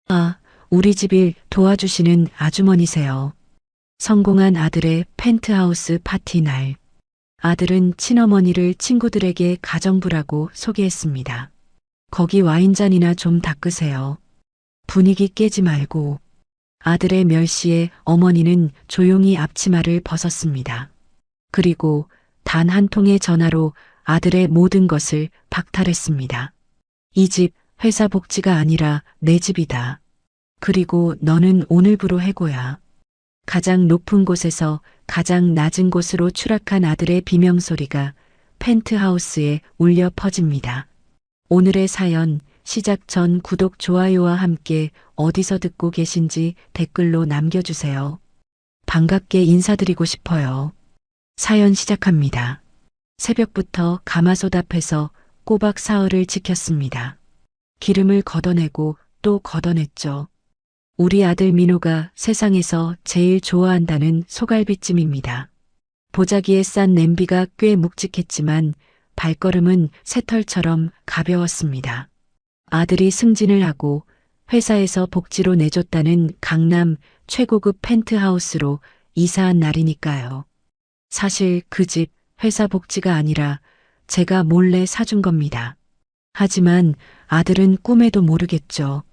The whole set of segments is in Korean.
아, 우리 집일 도와주시는 아주머니세요. 성공한 아들의 펜트하우스 파티 날. 아들은 친어머니를 친구들에게 가정부라고 소개했습니다. 거기 와인잔이나 좀 닦으세요. 분위기 깨지 말고. 아들의 멸시에 어머니는 조용히 앞치마를 벗었습니다. 그리고 단 한 통의 전화로 아들의 모든 것을 박탈했습니다. 이 집 회사 복지가 아니라 내 집이다. 그리고 너는 오늘부로 해고야. 가장 높은 곳에서 가장 낮은 곳으로 추락한 아들의 비명소리가 펜트하우스에 울려 퍼집니다. 오늘의 사연 시작 전 구독, 좋아요와 함께 어디서 듣고 계신지 댓글로 남겨주세요. 반갑게 인사드리고 싶어요. 사연 시작합니다. 새벽부터 가마솥 앞에서 꼬박 사흘을 지켰습니다. 기름을 걷어내고 또 걷어냈죠. 우리 아들 민호가 세상에서 제일 좋아한다는 소갈비찜입니다. 보자기에 싼 냄비가 꽤 묵직했지만 발걸음은 새털처럼 가벼웠습니다. 아들이 승진을 하고 회사에서 복지로 내줬다는 강남 최고급 펜트하우스로 이사한 날이니까요. 사실 그 집 회사 복지가 아니라 제가 몰래 사준 겁니다. 하지만 아들은 꿈에도 모르겠죠.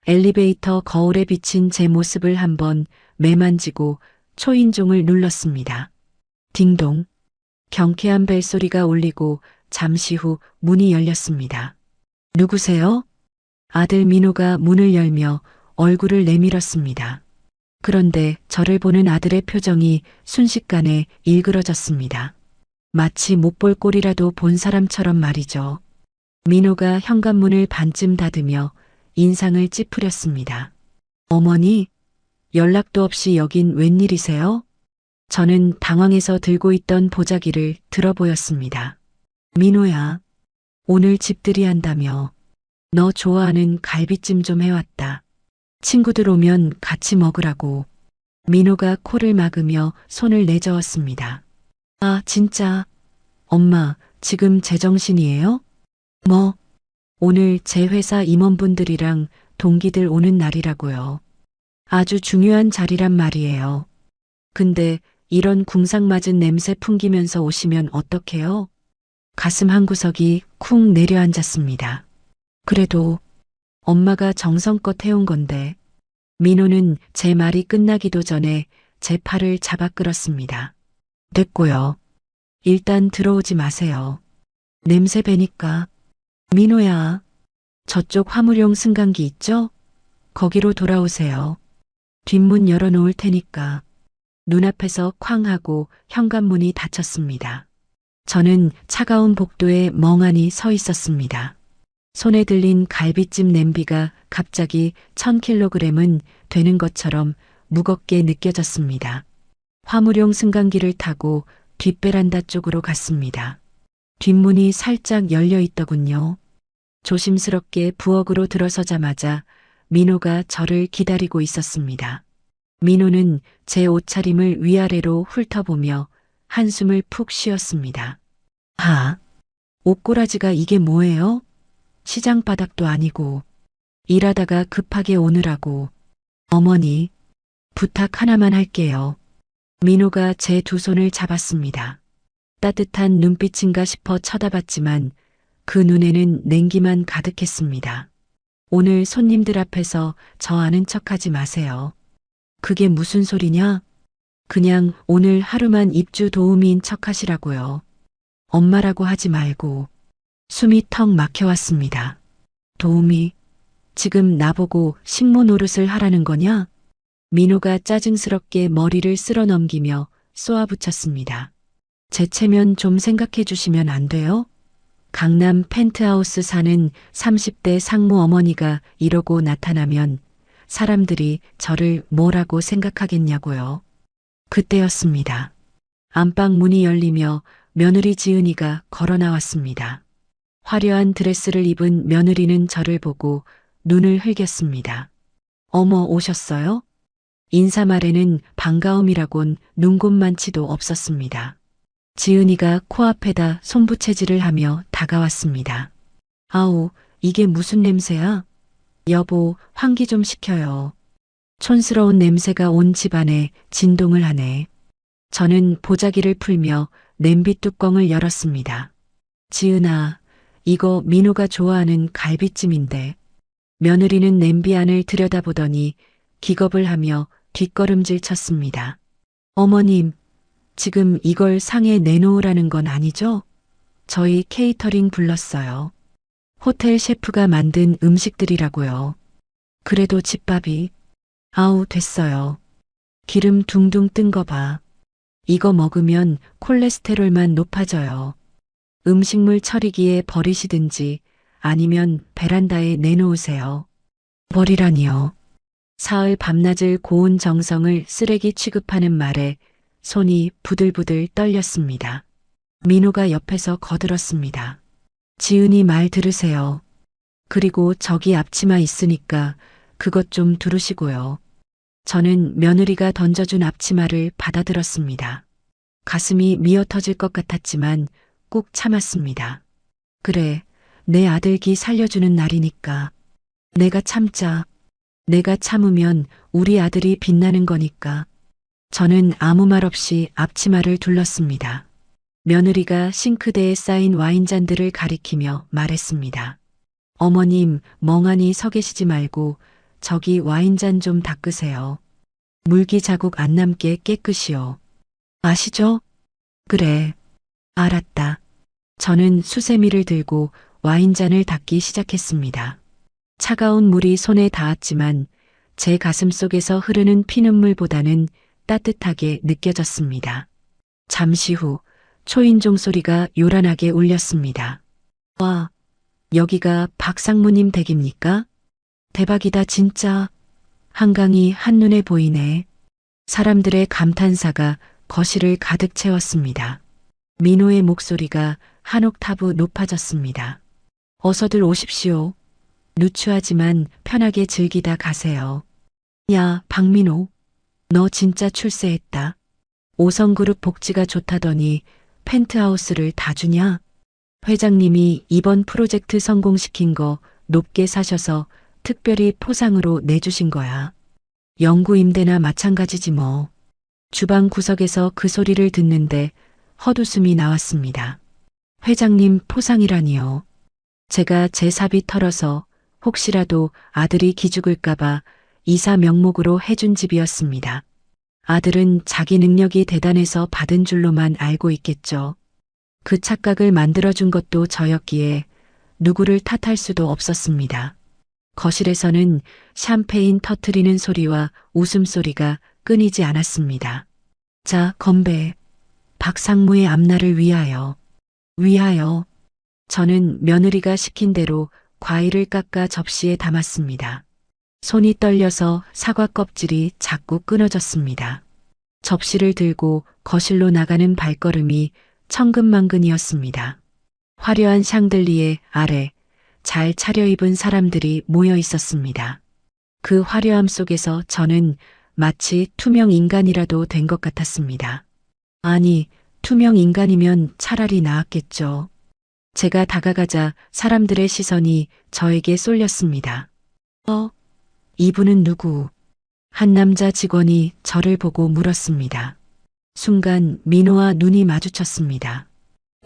엘리베이터 거울에 비친 제 모습을 한번 매만지고 초인종을 눌렀습니다. 딩동. 경쾌한 벨소리가 울리고 잠시 후 문이 열렸습니다. 누구세요? 아들 민호가 문을 열며 얼굴을 내밀었습니다. 그런데 저를 보는 아들의 표정이 순식간에 일그러졌습니다. 마치 못 볼 꼴이라도 본 사람처럼 말이죠. 민호가 현관문을 반쯤 닫으며 인상을 찌푸렸습니다. 어머니, 연락도 없이 여긴 웬일이세요? 저는 당황해서 들고 있던 보자기를 들어보였습니다. 민호야, 오늘 집들이 한다며 너 좋아하는 갈비찜 좀 해왔다. 친구들 오면 같이 먹으라고. 민호가 코를 막으며 손을 내저었습니다. 아, 진짜. 엄마, 지금 제정신이에요? 뭐? 오늘 제 회사 임원분들이랑 동기들 오는 날이라고요. 아주 중요한 자리란 말이에요. 근데 이런 궁상맞은 냄새 풍기면서 오시면 어떡해요? 가슴 한구석이 쿵 내려앉았습니다. 그래도 엄마가 정성껏 해온 건데. 민호는 제 말이 끝나기도 전에 제 팔을 잡아 끌었습니다. 됐고요. 일단 들어오지 마세요. 냄새 배니까. 민호야, 저쪽 화물용 승강기 있죠? 거기로 돌아오세요. 뒷문 열어놓을 테니까. 눈앞에서 쾅 하고 현관문이 닫혔습니다. 저는 차가운 복도에 멍하니 서 있었습니다. 손에 들린 갈비찜 냄비가 갑자기 1000kg은 되는 것처럼 무겁게 느껴졌습니다. 화물용 승강기를 타고 뒷베란다 쪽으로 갔습니다. 뒷문이 살짝 열려 있더군요. 조심스럽게 부엌으로 들어서자마자 민호가 저를 기다리고 있었습니다. 민호는 제 옷차림을 위아래로 훑어보며 한숨을 푹 쉬었습니다. 아, 옷꼬라지가 이게 뭐예요? 시장 바닥도 아니고 일하다가 급하게 오느라고. 어머니, 부탁 하나만 할게요. 민호가 제 두 손을 잡았습니다. 따뜻한 눈빛인가 싶어 쳐다봤지만 그 눈에는 냉기만 가득했습니다. 오늘 손님들 앞에서 저 아는 척하지 마세요. 그게 무슨 소리냐? 그냥 오늘 하루만 입주 도우미인 척하시라고요. 엄마라고 하지 말고. 숨이 턱 막혀왔습니다. 도우미, 지금 나보고 식모 노릇을 하라는 거냐? 민호가 짜증스럽게 머리를 쓸어 넘기며 쏘아붙였습니다. 제 체면 좀 생각해 주시면 안 돼요? 강남 펜트하우스 사는 30대 상무 어머니가 이러고 나타나면 사람들이 저를 뭐라고 생각하겠냐고요. 그때였습니다. 안방 문이 열리며 며느리 지은이가 걸어 나왔습니다. 화려한 드레스를 입은 며느리는 저를 보고 눈을 흘겼습니다. 어머, 오셨어요? 인사말에는 반가움이라곤 눈곱만치도 없었습니다. 지은이가 코앞에다 손부채질을 하며 다가왔습니다. 아우, 이게 무슨 냄새야? 여보, 환기 좀 시켜요. 촌스러운 냄새가 온 집안에 진동을 하네. 저는 보자기를 풀며 냄비 뚜껑을 열었습니다. 지은아, 이거 민호가 좋아하는 갈비찜인데. 며느리는 냄비 안을 들여다보더니 기겁을 하며 뒷걸음질 쳤습니다. 어머님, 지금 이걸 상에 내놓으라는 건 아니죠? 저희 케이터링 불렀어요. 호텔 셰프가 만든 음식들이라고요. 그래도 집밥이. 아우, 됐어요. 기름 둥둥 뜬 거 봐. 이거 먹으면 콜레스테롤만 높아져요. 음식물 처리기에 버리시든지 아니면 베란다에 내놓으세요. 버리라니요. 사흘 밤낮을 고운 정성을 쓰레기 취급하는 말에 손이 부들부들 떨렸습니다. 민호가 옆에서 거들었습니다. 지은이 말 들으세요. 그리고 저기 앞치마 있으니까 그것 좀 두르시고요. 저는 며느리가 던져준 앞치마를 받아들었습니다. 가슴이 미어 터질 것 같았지만 꾹 참았습니다. 그래, 내 아들 기 살려주는 날이니까. 내가 참자. 내가 참으면 우리 아들이 빛나는 거니까. 저는 아무 말 없이 앞치마를 둘렀습니다. 며느리가 싱크대에 쌓인 와인잔들을 가리키며 말했습니다. 어머님, 멍하니 서 계시지 말고 저기 와인잔 좀 닦으세요. 물기 자국 안 남게 깨끗이요. 아시죠? 그래. 알았다. 저는 수세미를 들고 와인잔을 닦기 시작했습니다. 차가운 물이 손에 닿았지만 제 가슴 속에서 흐르는 피눈물보다는 따뜻하게 느껴졌습니다. 잠시 후 초인종 소리가 요란하게 울렸습니다. 와, 여기가 박상무님 댁입니까? 대박이다 진짜. 한강이 한눈에 보이네. 사람들의 감탄사가 거실을 가득 채웠습니다. 민호의 목소리가 한 옥타브 높아졌습니다. 어서들 오십시오. 누추하지만 편하게 즐기다 가세요. 야, 박민호. 너 진짜 출세했다. 5성그룹 복지가 좋다더니 펜트하우스를 다 주냐? 회장님이 이번 프로젝트 성공시킨 거 높게 사셔서 특별히 포상으로 내주신 거야. 영구 임대나 마찬가지지 뭐. 주방 구석에서 그 소리를 듣는데 헛웃음이 나왔습니다. 회장님 포상이라니요. 제가 제 사비 털어서 혹시라도 아들이 기죽을까봐 이사 명목으로 해준 집이었습니다. 아들은 자기 능력이 대단해서 받은 줄로만 알고 있겠죠. 그 착각을 만들어준 것도 저였기에 누구를 탓할 수도 없었습니다. 거실에서는 샴페인 터트리는 소리와 웃음소리가 끊이지 않았습니다. 자, 건배. 박상무의 앞날을 위하여. 위하여. 저는 며느리가 시킨 대로 과일을 깎아 접시에 담았습니다. 손이 떨려서 사과 껍질이 자꾸 끊어졌습니다. 접시를 들고 거실로 나가는 발걸음이 천근만근이었습니다. 화려한 샹들리에 아래 잘 차려입은 사람들이 모여 있었습니다. 그 화려함 속에서 저는 마치 투명 인간이라도 된 것 같았습니다. 아니, 투명 인간이면 차라리 나았겠죠. 제가 다가가자 사람들의 시선이 저에게 쏠렸습니다. 이분은 누구? 한 남자 직원이 저를 보고 물었습니다. 순간 민호와 눈이 마주쳤습니다.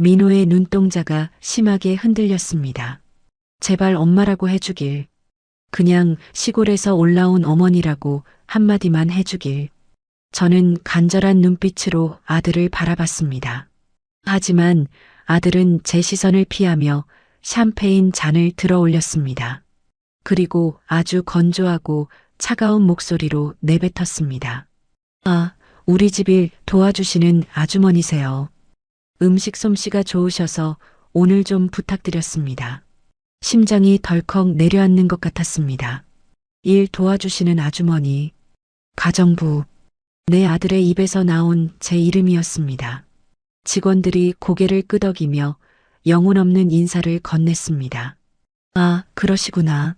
민호의 눈동자가 심하게 흔들렸습니다. 제발 엄마라고 해주길. 그냥 시골에서 올라온 어머니라고 한마디만 해주길. 저는 간절한 눈빛으로 아들을 바라봤습니다. 하지만 아들은 제 시선을 피하며 샴페인 잔을 들어 올렸습니다. 그리고 아주 건조하고 차가운 목소리로 내뱉었습니다. 아, 우리 집 일 도와주시는 아주머니세요. 음식 솜씨가 좋으셔서 오늘 좀 부탁드렸습니다. 심장이 덜컥 내려앉는 것 같았습니다. 일 도와주시는 아주머니. 가정부. 내 아들의 입에서 나온 제 이름이었습니다. 직원들이 고개를 끄덕이며 영혼 없는 인사를 건넸습니다. 아, 그러시구나.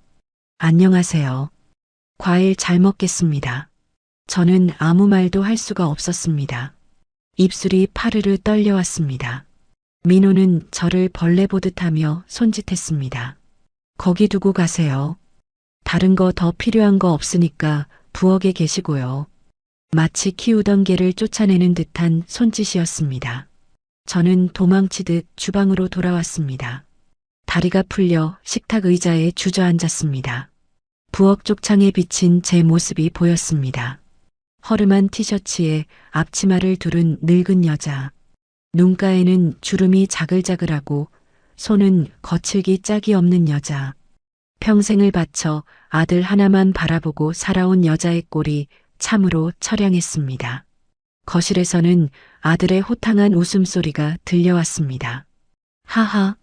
안녕하세요. 과일 잘 먹겠습니다. 저는 아무 말도 할 수가 없었습니다. 입술이 파르르 떨려왔습니다. 민호는 저를 벌레 보듯 하며 손짓했습니다. 거기 두고 가세요. 다른 거 더 필요한 거 없으니까 부엌에 계시고요. 마치 키우던 개를 쫓아내는 듯한 손짓이었습니다. 저는 도망치듯 주방으로 돌아왔습니다. 다리가 풀려 식탁 의자에 주저앉았습니다. 부엌 쪽창에 비친 제 모습이 보였습니다. 허름한 티셔츠에 앞치마를 두른 늙은 여자. 눈가에는 주름이 자글자글하고 손은 거칠기 짝이 없는 여자. 평생을 바쳐 아들 하나만 바라보고 살아온 여자의 꼴이 참으로 처량했습니다. 거실에서는 아들의 호탕한 웃음소리가 들려왔습니다. 하하,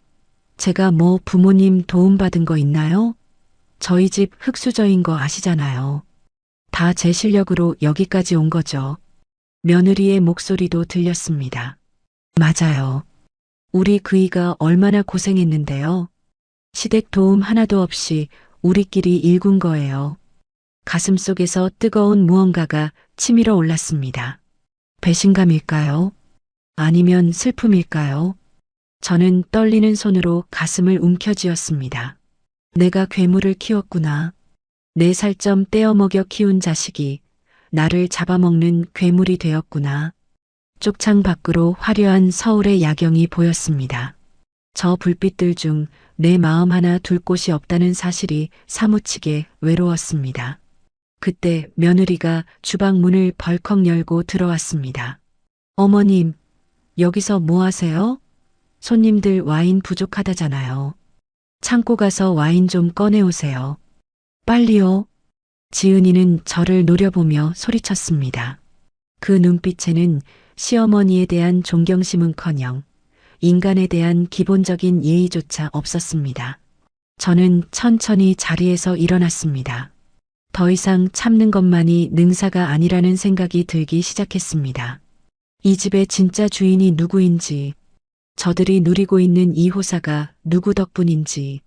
제가 뭐 부모님 도움받은 거 있나요? 저희 집 흙수저인 거 아시잖아요. 다 제 실력으로 여기까지 온 거죠. 며느리의 목소리도 들렸습니다. 맞아요. 우리 그이가 얼마나 고생했는데요. 시댁 도움 하나도 없이 우리끼리 일군 거예요. 가슴속에서 뜨거운 무언가가 치밀어 올랐습니다. 배신감일까요? 아니면 슬픔일까요? 저는 떨리는 손으로 가슴을 움켜쥐었습니다. 내가 괴물을 키웠구나. 4살쯤 떼어 먹여 키운 자식이 나를 잡아먹는 괴물이 되었구나. 쪽창 밖으로 화려한 서울의 야경이 보였습니다. 저 불빛들 중 내 마음 하나 둘 곳이 없다는 사실이 사무치게 외로웠습니다. 그때 며느리가 주방 문을 벌컥 열고 들어왔습니다. 어머님, 여기서 뭐 하세요? 손님들 와인 부족하다잖아요. 창고 가서 와인 좀 꺼내오세요. 빨리요. 지은이는 저를 노려보며 소리쳤습니다. 그 눈빛에는 시어머니에 대한 존경심은커녕 인간에 대한 기본적인 예의조차 없었습니다. 저는 천천히 자리에서 일어났습니다. 더 이상 참는 것만이 능사가 아니라는 생각이 들기 시작했습니다. 이 집의 진짜 주인이 누구인지, 저들이 누리고 있는 이 호사가 누구 덕분인지,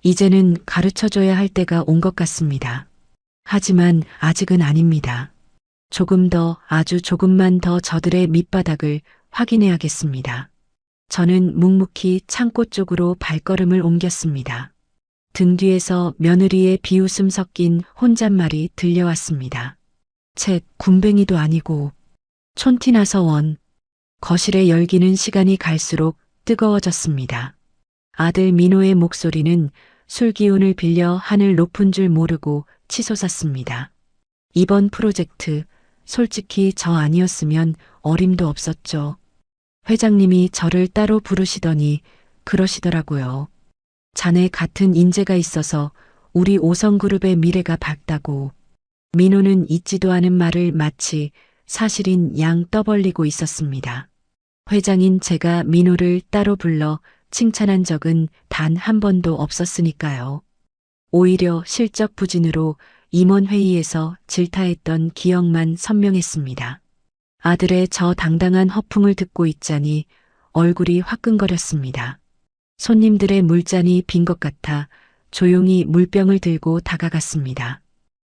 이제는 가르쳐줘야 할 때가 온 것 같습니다. 하지만 아직은 아닙니다. 조금 더, 아주 조금만 더 저들의 밑바닥을 확인해야겠습니다. 저는 묵묵히 창고 쪽으로 발걸음을 옮겼습니다. 등 뒤에서 며느리의 비웃음 섞인 혼잣말이 들려왔습니다. 쳇, 군뱅이도 아니고 촌티나서 원. 거실의 열기는 시간이 갈수록 뜨거워졌습니다. 아들 민호의 목소리는 술 기운을 빌려 하늘 높은 줄 모르고 치솟았습니다. 이번 프로젝트 솔직히 저 아니었으면 어림도 없었죠. 회장님이 저를 따로 부르시더니 그러시더라고요. 자네 같은 인재가 있어서 우리 5성그룹의 미래가 밝다고. 민호는 잊지도 않은 말을 마치 사실인 양 떠벌리고 있었습니다. 회장인 제가 민호를 따로 불러 칭찬한 적은 단 한 번도 없었으니까요. 오히려 실적 부진으로 임원회의에서 질타했던 기억만 선명했습니다. 아들의 저 당당한 허풍을 듣고 있자니 얼굴이 화끈거렸습니다. 손님들의 물잔이 빈 것 같아 조용히 물병을 들고 다가갔습니다.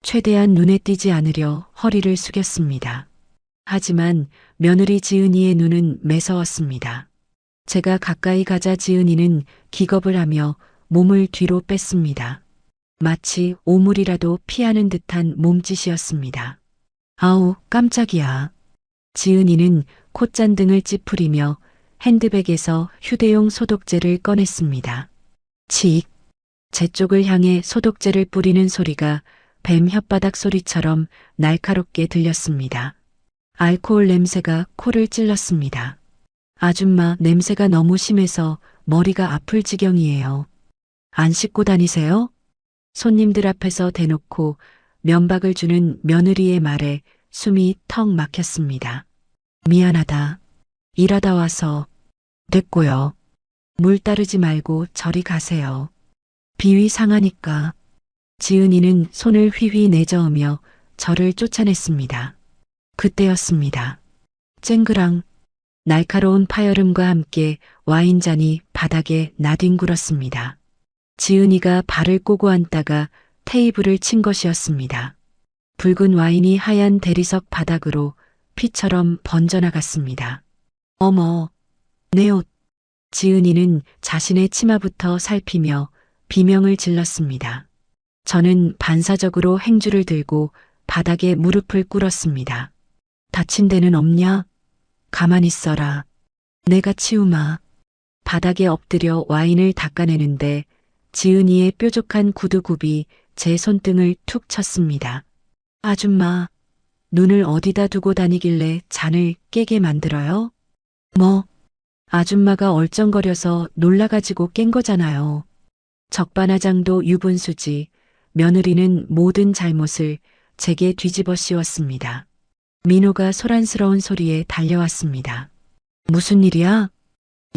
최대한 눈에 띄지 않으려 허리를 숙였습니다. 하지만 며느리 지은이의 눈은 매서웠습니다. 제가 가까이 가자 지은이는 기겁을 하며 몸을 뒤로 뺐습니다. 마치 오물이라도 피하는 듯한 몸짓이었습니다. 아우, 깜짝이야. 지은이는 콧잔등을 찌푸리며 핸드백에서 휴대용 소독제를 꺼냈습니다. 칙! 제 쪽을 향해 소독제를 뿌리는 소리가 뱀 혓바닥 소리처럼 날카롭게 들렸습니다. 알코올 냄새가 코를 찔렀습니다. 아줌마 냄새가 너무 심해서 머리가 아플 지경이에요. 안 씻고 다니세요? 손님들 앞에서 대놓고 면박을 주는 며느리의 말에 숨이 턱 막혔습니다. 미안하다. 일하다 와서. 됐고요. 물 따르지 말고 저리 가세요. 비위 상하니까. 지은이는 손을 휘휘 내저으며 저를 쫓아냈습니다. 그때였습니다. 쨍그랑 날카로운 파열음과 함께 와인잔이 바닥에 나뒹굴었습니다. 지은이가 발을 꼬고 앉다가 테이블을 친 것이었습니다. 붉은 와인이 하얀 대리석 바닥으로 피처럼 번져나갔습니다. 어머, 내 옷. 지은이는 자신의 치마부터 살피며 비명을 질렀습니다. 저는 반사적으로 행주를 들고 바닥에 무릎을 꿇었습니다. 다친 데는 없냐? 가만히 있어라. 내가 치우마. 바닥에 엎드려 와인을 닦아내는데 지은이의 뾰족한 구두굽이 제 손등을 툭 쳤습니다. 아줌마, 눈을 어디다 두고 다니길래 잔을 깨게 만들어요? 뭐, 아줌마가 얼쩡거려서 놀라가지고 깬 거잖아요. 적반하장도 유분수지, 며느리는 모든 잘못을 제게 뒤집어 씌웠습니다. 민호가 소란스러운 소리에 달려왔습니다. 무슨 일이야?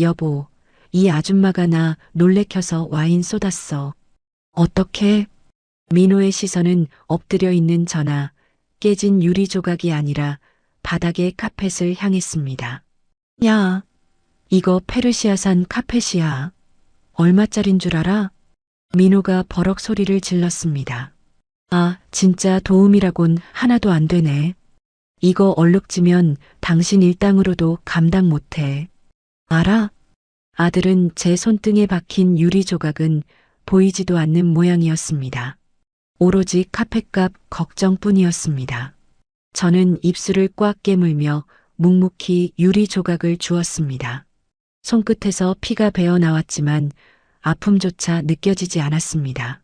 여보, 이 아줌마가 나 놀래켜서 와인 쏟았어. 어떻게? 민호의 시선은 엎드려 있는 저나 깨진 유리 조각이 아니라 바닥의 카펫을 향했습니다. 야, 이거 페르시아산 카펫이야. 얼마짜린 줄 알아? 민호가 버럭 소리를 질렀습니다. 아, 진짜 도움이라곤 하나도 안 되네. 이거 얼룩지면 당신 일당으로도 감당 못해. 알아? 아들은 제 손등에 박힌 유리 조각은 보이지도 않는 모양이었습니다. 오로지 카펫값 걱정뿐이었습니다. 저는 입술을 꽉 깨물며 묵묵히 유리 조각을 주었습니다. 손끝에서 피가 배어 나왔지만 아픔조차 느껴지지 않았습니다.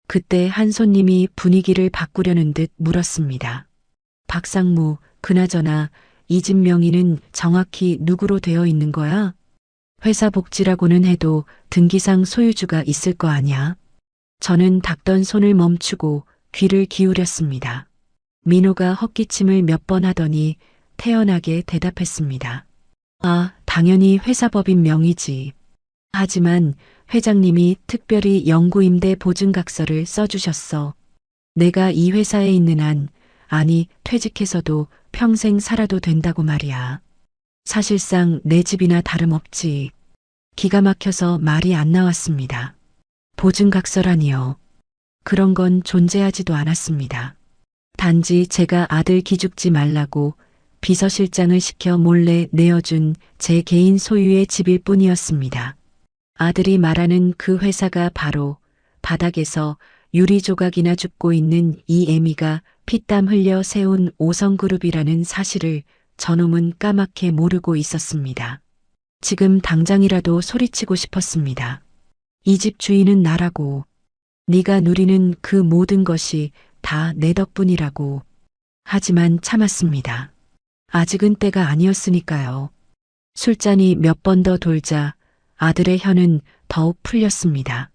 그때 한 손님이 분위기를 바꾸려는 듯 물었습니다. 박상무, 그나저나 이 집 명의는 정확히 누구로 되어 있는 거야? 회사 복지라고는 해도 등기상 소유주가 있을 거 아냐? 저는 닦던 손을 멈추고 귀를 기울였습니다. 민호가 헛기침을 몇 번 하더니 태연하게 대답했습니다. 아, 당연히 회사법인 명의지. 하지만 회장님이 특별히 영구임대 보증각서를 써주셨어. 내가 이 회사에 있는 한, 아니 퇴직해서도 평생 살아도 된다고 말이야. 사실상 내 집이나 다름없지. 기가 막혀서 말이 안 나왔습니다. 보증각서라니요. 그런 건 존재하지도 않았습니다. 단지 제가 아들 기죽지 말라고 비서실장을 시켜 몰래 내어준 제 개인 소유의 집일 뿐이었습니다. 아들이 말하는 그 회사가 바로 바닥에서 유리 조각이나 줍고 있는 이 애미가 피땀 흘려 세운 오성그룹이라는 사실을 저놈은 까맣게 모르고 있었습니다. 지금 당장이라도 소리치고 싶었습니다. 이 집 주인은 나라고. 네가 누리는 그 모든 것이 다 내 덕분이라고. 하지만 참았습니다. 아직은 때가 아니었으니까요. 술잔이 몇 번 더 돌자 아들의 혀는 더욱 풀렸습니다.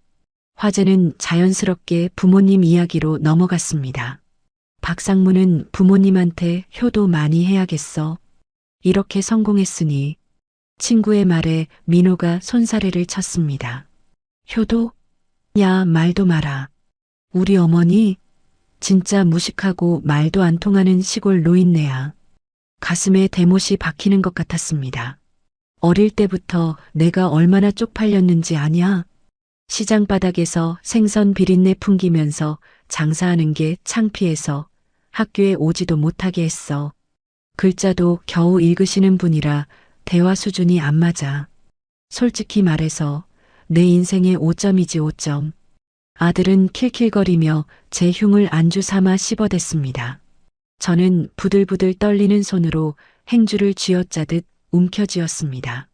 화제는 자연스럽게 부모님 이야기로 넘어갔습니다. 박상무는 부모님한테 효도 많이 해야겠어. 이렇게 성공했으니. 친구의 말에 민호가 손사래를 쳤습니다. 효도? 야, 말도 마라. 우리 어머니? 진짜 무식하고 말도 안 통하는 시골 노인네야. 가슴에 대못이 박히는 것 같았습니다. 어릴 때부터 내가 얼마나 쪽팔렸는지 아냐? 시장 바닥에서 생선 비린내 풍기면서 장사하는 게 창피해서 학교에 오지도 못하게 했어. 글자도 겨우 읽으시는 분이라 대화 수준이 안 맞아. 솔직히 말해서 내 인생의 5점이지 5점. 아들은 킬킬거리며 제 흉을 안주 삼아 씹어댔습니다. 저는 부들부들 떨리는 손으로 행주를 쥐어짜듯 움켜쥐었습니다.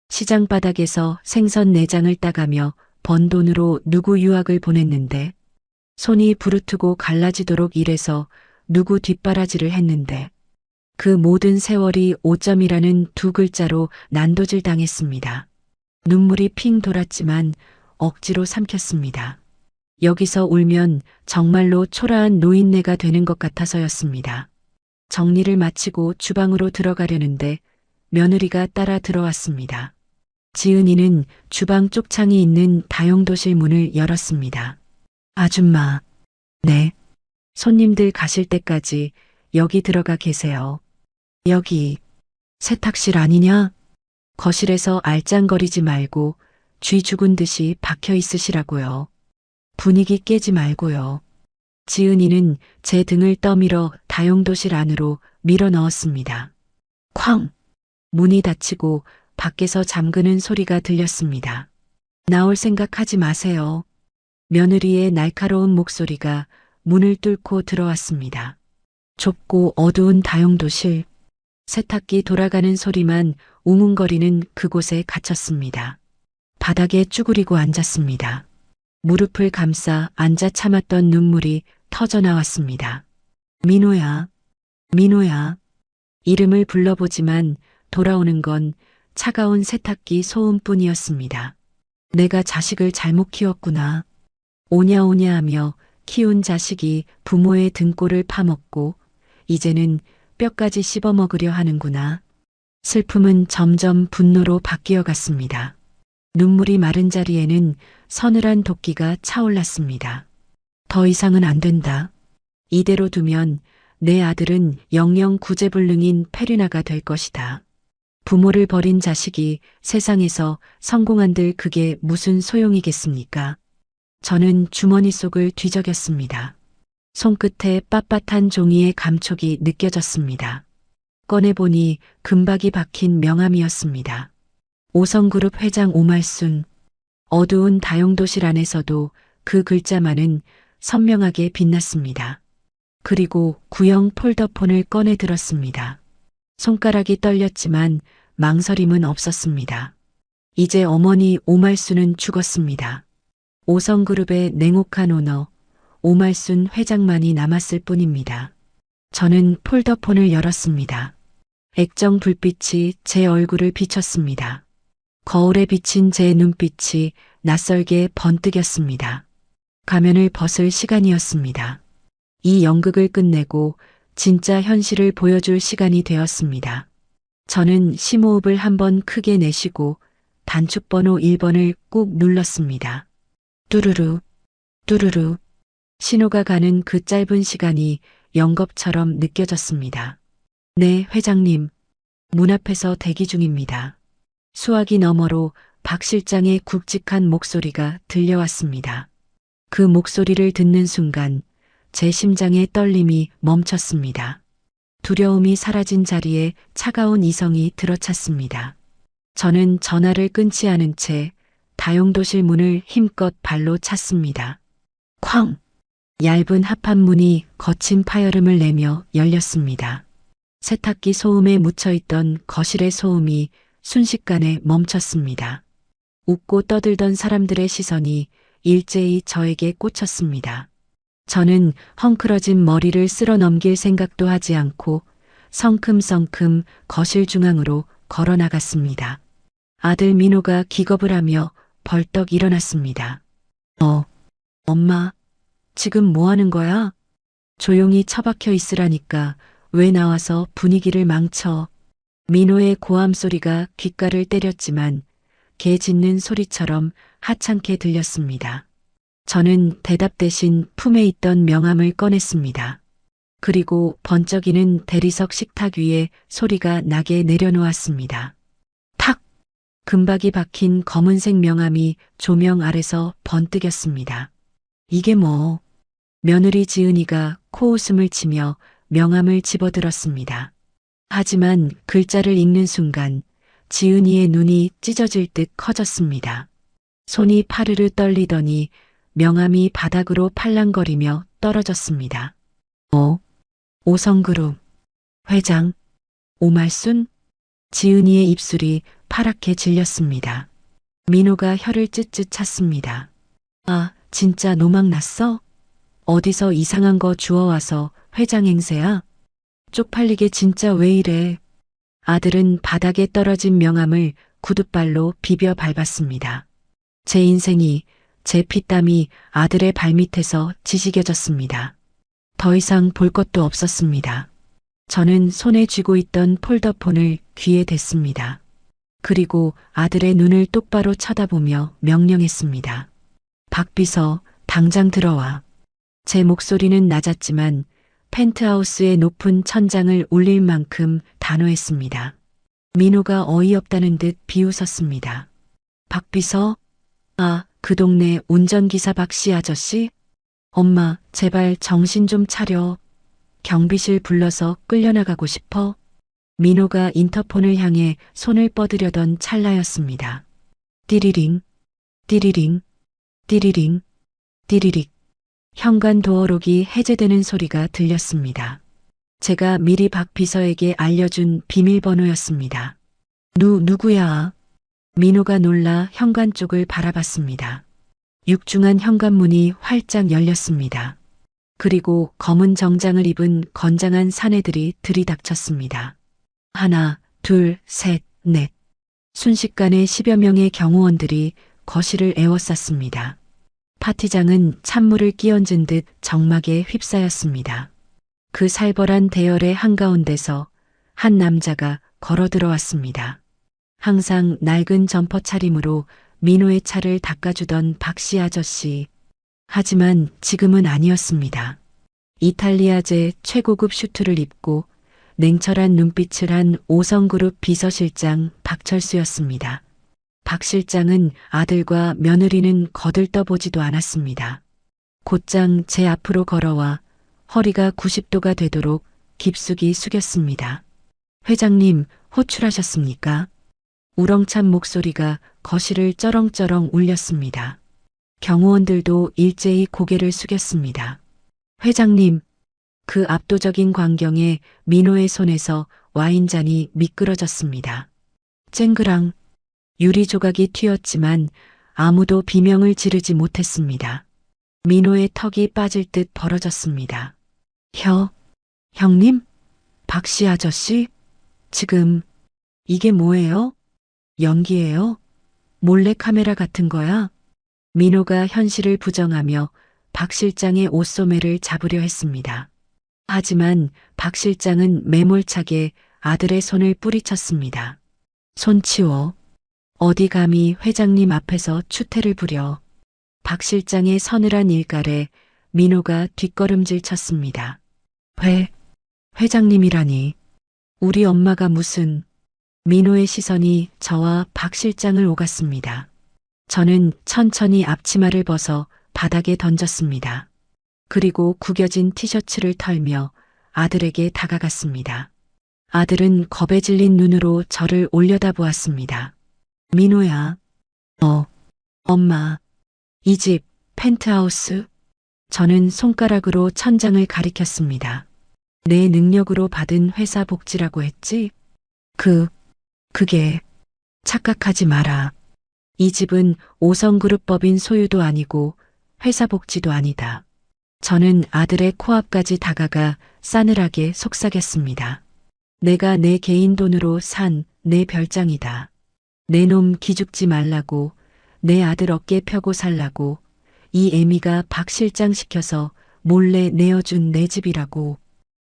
시장 바닥에서 생선 내장을 따가며 번 돈으로 누구 유학을 보냈는데, 손이 부르트고 갈라지도록 일해서 누구 뒷바라지를 했는데, 그 모든 세월이 5점이라는 두 글자로 난도질 당했습니다. 눈물이 핑 돌았지만 억지로 삼켰습니다. 여기서 울면 정말로 초라한 노인네가 되는 것 같아서였습니다. 정리를 마치고 주방으로 들어가려는데 며느리가 따라 들어왔습니다. 지은이는 주방 쪽창이 있는 다용도실 문을 열었습니다. 아줌마, 네. 손님들 가실 때까지 여기 들어가 계세요. 여기 세탁실 아니냐? 거실에서 알짱거리지 말고 쥐 죽은 듯이 박혀 있으시라고요. 분위기 깨지 말고요. 지은이는 제 등을 떠밀어 다용도실 안으로 밀어 넣었습니다. 쾅! 문이 닫히고 밖에서 잠그는 소리가 들렸습니다. 나올 생각하지 마세요. 며느리의 날카로운 목소리가 문을 뚫고 들어왔습니다. 좁고 어두운 다용도실, 세탁기 돌아가는 소리만 웅웅거리는 그곳에 갇혔습니다. 바닥에 쭈그리고 앉았습니다. 무릎을 감싸 앉아 참았던 눈물이 터져 나왔습니다. 민호야, 민호야. 이름을 불러보지만 돌아오는 건 차가운 세탁기 소음뿐이었습니다. 내가 자식을 잘못 키웠구나. 오냐오냐 하며 키운 자식이 부모의 등골을 파먹고 이제는 뼈까지 씹어먹으려 하는구나. 슬픔은 점점 분노로 바뀌어 갔습니다. 눈물이 마른 자리에는 서늘한 도끼가 차올랐습니다. 더 이상은 안 된다. 이대로 두면 내 아들은 영영 구제불능인 페르나가 될 것이다. 부모를 버린 자식이 세상에서 성공한들 그게 무슨 소용이겠습니까? 저는 주머니 속을 뒤적였습니다. 손끝에 빳빳한 종이의 감촉이 느껴졌습니다. 꺼내보니 금박이 박힌 명함이었습니다. 오성그룹 회장 오말순. 어두운 다용도실 안에서도 그 글자만은 선명하게 빛났습니다. 그리고 구형 폴더폰을 꺼내 들었습니다. 손가락이 떨렸지만 망설임은 없었습니다. 이제 어머니 오말순은 죽었습니다. 오성그룹의 냉혹한 오너 오말순 회장만이 남았을 뿐입니다. 저는 폴더폰을 열었습니다. 액정 불빛이 제 얼굴을 비췄습니다. 거울에 비친 제 눈빛이 낯설게 번뜩였습니다. 가면을 벗을 시간이었습니다. 이 연극을 끝내고 진짜 현실을 보여줄 시간이 되었습니다. 저는 심호흡을 한번 크게 내쉬고 단축번호 1번을 꾹 눌렀습니다. 뚜루루, 뚜루루. 신호가 가는 그 짧은 시간이 영겁처럼 느껴졌습니다. 네, 회장님. 문 앞에서 대기 중입니다. 수화기 너머로 박 실장의 굵직한 목소리가 들려왔습니다. 그 목소리를 듣는 순간 제 심장의 떨림이 멈췄습니다. 두려움이 사라진 자리에 차가운 이성이 들어찼습니다. 저는 전화를 끊지 않은 채 다용도실 문을 힘껏 발로 찼습니다. 쾅! 얇은 합판문이 거친 파열음을 내며 열렸습니다. 세탁기 소음에 묻혀있던 거실의 소음이 순식간에 멈췄습니다. 웃고 떠들던 사람들의 시선이 일제히 저에게 꽂혔습니다. 저는 헝클어진 머리를 쓸어 넘길 생각도 하지 않고 성큼성큼 거실 중앙으로 걸어 나갔습니다. 아들 민호가 기겁을 하며 벌떡 일어났습니다. 엄마, 지금 뭐 하는 거야? 조용히 처박혀 있으라니까 왜 나와서 분위기를 망쳐? 민호의 고함 소리가 귓가를 때렸지만 개 짖는 소리처럼 하찮게 들렸습니다. 저는 대답 대신 품에 있던 명함을 꺼냈습니다. 그리고 번쩍이는 대리석 식탁 위에 소리가 나게 내려놓았습니다. 탁! 금박이 박힌 검은색 명함이 조명 아래서 번뜩였습니다. 이게 뭐? 며느리 지은이가 코웃음을 치며 명함을 집어들었습니다. 하지만 글자를 읽는 순간 지은이의 눈이 찢어질 듯 커졌습니다. 손이 파르르 떨리더니 명함이 바닥으로 팔랑거리며 떨어졌습니다. 오성그룹 회장 오말순? 지은이의 입술이 파랗게 질렸습니다. 민호가 혀를 쯧쯧 찼습니다. 아, 진짜 노망 났어? 어디서 이상한 거 주워와서 회장 행세야? 쪽팔리게 진짜 왜 이래? 아들은 바닥에 떨어진 명함을 구둣발로 비벼 밟았습니다. 제 인생이, 제 피땀이 아들의 발밑에서 지지겨졌습니다. 더 이상 볼 것도 없었습니다. 저는 손에 쥐고 있던 폴더폰을 귀에 댔습니다. 그리고 아들의 눈을 똑바로 쳐다보며 명령했습니다. 박비서, 당장 들어와. 제 목소리는 낮았지만 펜트하우스의 높은 천장을 울릴 만큼 단호했습니다. 민호가 어이없다는 듯 비웃었습니다. 박비서? 아, 그 동네 운전기사 박씨 아저씨? 엄마, 제발 정신 좀 차려. 경비실 불러서 끌려나가고 싶어? 민호가 인터폰을 향해 손을 뻗으려던 찰나였습니다. 띠리링, 띠리링, 띠리링. 띠리릭. 현관 도어록이 해제되는 소리가 들렸습니다. 제가 미리 박 비서에게 알려준 비밀번호였습니다. 누구야? 민호가 놀라 현관 쪽을 바라봤습니다. 육중한 현관문이 활짝 열렸습니다. 그리고 검은 정장을 입은 건장한 사내들이 들이닥쳤습니다. 하나, 둘, 셋, 넷. 순식간에 10여 명의 경호원들이 거실을 에워쌌습니다. 파티장은 찬물을 끼얹은 듯 적막에 휩싸였습니다. 그 살벌한 대열의 한가운데서 한 남자가 걸어 들어왔습니다. 항상 낡은 점퍼 차림으로 민호의 차를 닦아주던 박씨 아저씨. 하지만 지금은 아니었습니다. 이탈리아제 최고급 슈트를 입고 냉철한 눈빛을 한 5성그룹 비서실장 박철수였습니다. 박 실장은 아들과 며느리는 거들떠보지도 않았습니다. 곧장 제 앞으로 걸어와 허리가 90도가 되도록 깊숙이 숙였습니다. 회장님, 호출하셨습니까? 우렁찬 목소리가 거실을 쩌렁쩌렁 울렸습니다. 경호원들도 일제히 고개를 숙였습니다. 회장님, 그 압도적인 광경에 민호의 손에서 와인잔이 미끄러졌습니다. 쨍그랑 유리 조각이 튀었지만 아무도 비명을 지르지 못했습니다. 민호의 턱이 빠질 듯 벌어졌습니다. 형님? 박씨 아저씨? 지금 이게 뭐예요? 연기예요? 몰래 카메라 같은 거야? 민호가 현실을 부정하며 박 실장의 옷소매를 잡으려 했습니다. 하지만 박 실장은 매몰차게 아들의 손을 뿌리쳤습니다. 손 치워. 어디 감히 회장님 앞에서 추태를 부려. 박 실장의 서늘한 일갈에 민호가 뒷걸음질 쳤습니다. 회장님이라니. 우리 엄마가 무슨. 민호의 시선이 저와 박 실장을 오갔습니다. 저는 천천히 앞치마를 벗어 바닥에 던졌습니다. 그리고 구겨진 티셔츠를 털며 아들에게 다가갔습니다. 아들은 겁에 질린 눈으로 저를 올려다보았습니다. 민호야. 엄마. 이 집, 펜트하우스. 저는 손가락으로 천장을 가리켰습니다. 내 능력으로 받은 회사 복지라고 했지? 그게. 착각하지 마라. 이 집은 5성그룹법인 소유도 아니고 회사 복지도 아니다. 저는 아들의 코앞까지 다가가 싸늘하게 속삭였습니다. 내가 내 개인 돈으로 산 내 별장이다. 내 놈 기죽지 말라고, 내 아들 어깨 펴고 살라고, 이 애미가 박 실장 시켜서 몰래 내어준 내 집이라고.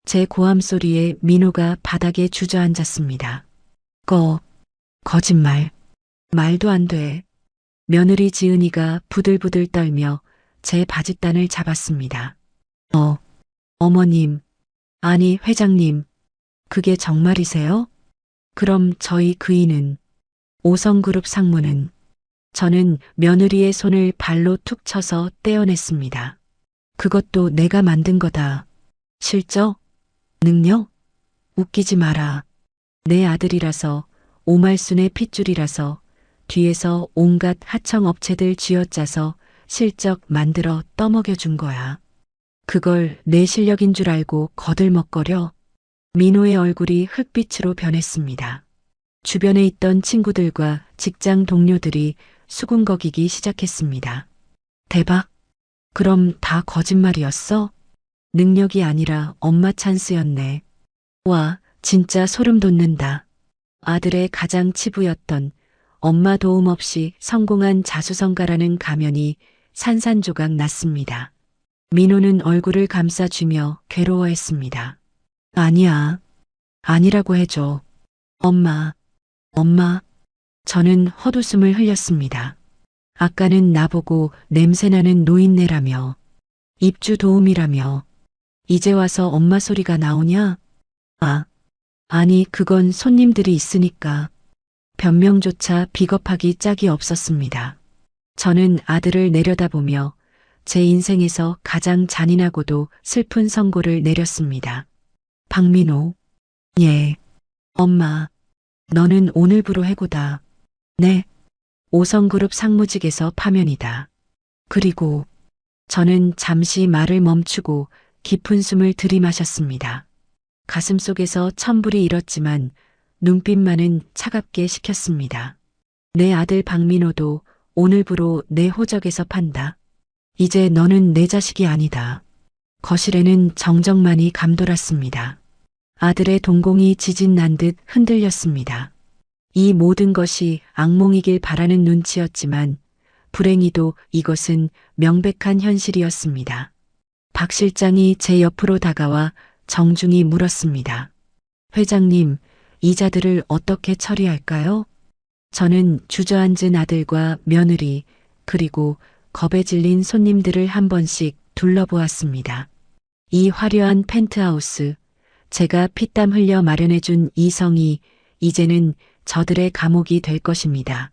제 고함 소리에 민호가 바닥에 주저앉았습니다. 거짓말. 말도 안 돼. 며느리 지은이가 부들부들 떨며 제 바짓단을 잡았습니다. 어머님. 아니, 회장님. 그게 정말이세요? 그럼 저희 그이는, 5성그룹 상무는. 저는 며느리의 손을 발로 툭 쳐서 떼어냈습니다. 그것도 내가 만든 거다. 실적? 능력? 웃기지 마라. 내 아들이라서, 오말순의 핏줄이라서, 뒤에서 온갖 하청업체들 쥐어짜서 실적 만들어 떠먹여준 거야. 그걸 내 실력인 줄 알고 거들먹거려. 민호의 얼굴이 흑빛으로 변했습니다. 주변에 있던 친구들과 직장 동료들이 수군거리기 시작했습니다. 대박. 그럼 다 거짓말이었어? 능력이 아니라 엄마 찬스였네. 와, 진짜 소름 돋는다. 아들의 가장 치부였던 엄마 도움 없이 성공한 자수성가라는 가면이 산산조각 났습니다. 민호는 얼굴을 감싸주며 괴로워했습니다. 아니야. 아니라고 해줘. 엄마. 저는 헛웃음을 흘렸습니다. 아까는 나보고 냄새나는 노인네라며, 입주 도움이라며, 이제 와서 엄마 소리가 나오냐? 아니, 그건 손님들이 있으니까. 변명조차 비겁하기 짝이 없었습니다. 저는 아들을 내려다보며 제 인생에서 가장 잔인하고도 슬픈 선고를 내렸습니다. 박민호. 예. 엄마. 너는 오늘부로 해고다. 네. 5성그룹 상무직에서 파면이다. 그리고 저는 잠시 말을 멈추고 깊은 숨을 들이마셨습니다. 가슴속에서 천불이 일었지만 눈빛만은 차갑게 식혔습니다. 내 아들 박민호도 오늘부로 내 호적에서 판다. 이제 너는 내 자식이 아니다. 거실에는 정적만이 감돌았습니다. 아들의 동공이 지진 난 듯 흔들렸습니다. 이 모든 것이 악몽이길 바라는 눈치였지만 불행히도 이것은 명백한 현실이었습니다. 박 실장이 제 옆으로 다가와 정중히 물었습니다. 회장님, 이자들을 어떻게 처리할까요? 저는 주저앉은 아들과 며느리, 그리고 겁에 질린 손님들을 한 번씩 둘러보았습니다. 이 화려한 펜트하우스, 제가 피땀 흘려 마련해준 이 성이 이제는 저들의 감옥이 될 것입니다.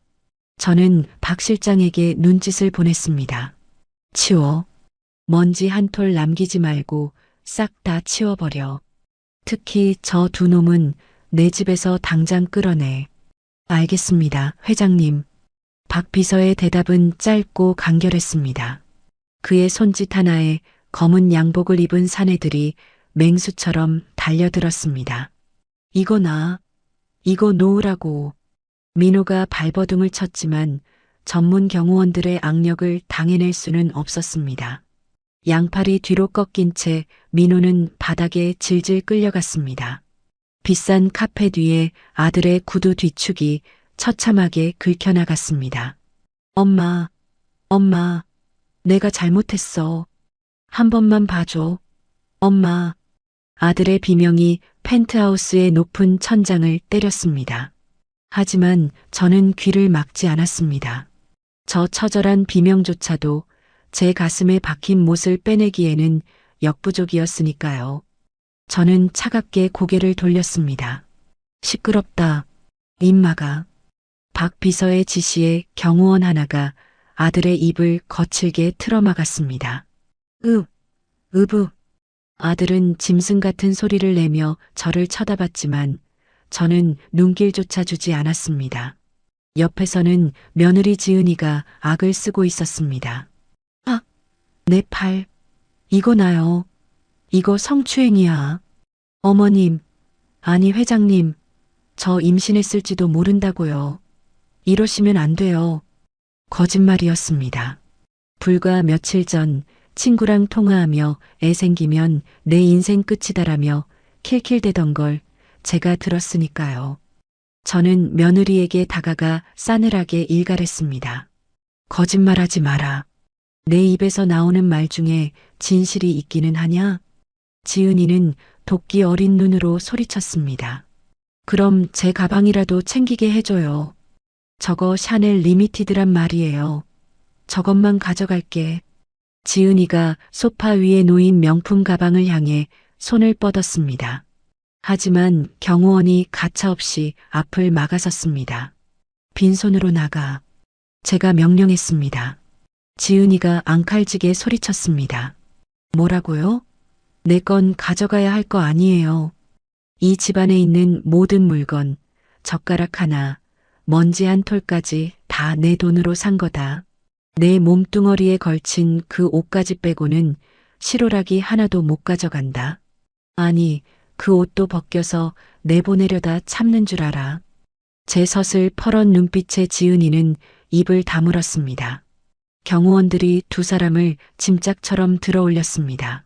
저는 박 실장에게 눈짓을 보냈습니다. 치워. 먼지 한 톨 남기지 말고 싹 다 치워버려. 특히 저 두 놈은 내 집에서 당장 끌어내. 알겠습니다, 회장님. 박 비서의 대답은 짧고 간결했습니다. 그의 손짓 하나에 검은 양복을 입은 사내들이 맹수처럼 달려들었습니다. 이거 나, 이거 놓으라고. 민호가 발버둥을 쳤지만 전문 경호원들의 악력을 당해낼 수는 없었습니다. 양팔이 뒤로 꺾인 채 민호는 바닥에 질질 끌려갔습니다. 비싼 카펫 위에 아들의 구두 뒤축이 처참하게 긁혀나갔습니다. 엄마, 엄마, 내가 잘못했어. 한 번만 봐줘. 엄마. 아들의 비명이 펜트하우스의 높은 천장을 때렸습니다. 하지만 저는 귀를 막지 않았습니다. 저 처절한 비명조차도 제 가슴에 박힌 못을 빼내기에는 역부족이었으니까요. 저는 차갑게 고개를 돌렸습니다. 시끄럽다. 입마가. 박 비서의 지시에 경호원 하나가 아들의 입을 거칠게 틀어막았습니다. 으브. 아들은 짐승 같은 소리를 내며 저를 쳐다봤지만 저는 눈길조차 주지 않았습니다. 옆에서는 며느리 지은이가 악을 쓰고 있었습니다. 아, 내 팔. 이거 나요. 이거 성추행이야. 어머님, 아니 회장님, 저 임신했을지도 모른다고요. 이러시면 안 돼요. 거짓말이었습니다. 불과 며칠 전 친구랑 통화하며 애 생기면 내 인생 끝이다라며 킬킬대던 걸 제가 들었으니까요. 저는 며느리에게 다가가 싸늘하게 일갈했습니다. 거짓말하지 마라. 내 입에서 나오는 말 중에 진실이 있기는 하냐? 지은이는 도끼 어린 눈으로 소리쳤습니다. 그럼 제 가방이라도 챙기게 해줘요. 저거 샤넬 리미티드란 말이에요. 저것만 가져갈게. 지은이가 소파 위에 놓인 명품 가방을 향해 손을 뻗었습니다. 하지만 경호원이 가차없이 앞을 막아섰습니다. 빈손으로 나가. 제가 명령했습니다. 지은이가 앙칼지게 소리쳤습니다. 뭐라고요? 내 건 가져가야 할 거 아니에요. 이 집안에 있는 모든 물건, 젓가락 하나, 먼지 한 톨까지 다 내 돈으로 산 거다. 내 몸뚱어리에 걸친 그 옷까지 빼고는 실오라기 하나도 못 가져간다. 아니, 그 옷도 벗겨서 내보내려다 참는 줄 알아. 제 서슬 퍼런 눈빛의 지은이는 입을 다물었습니다. 경호원들이 두 사람을 짐짝처럼 들어올렸습니다.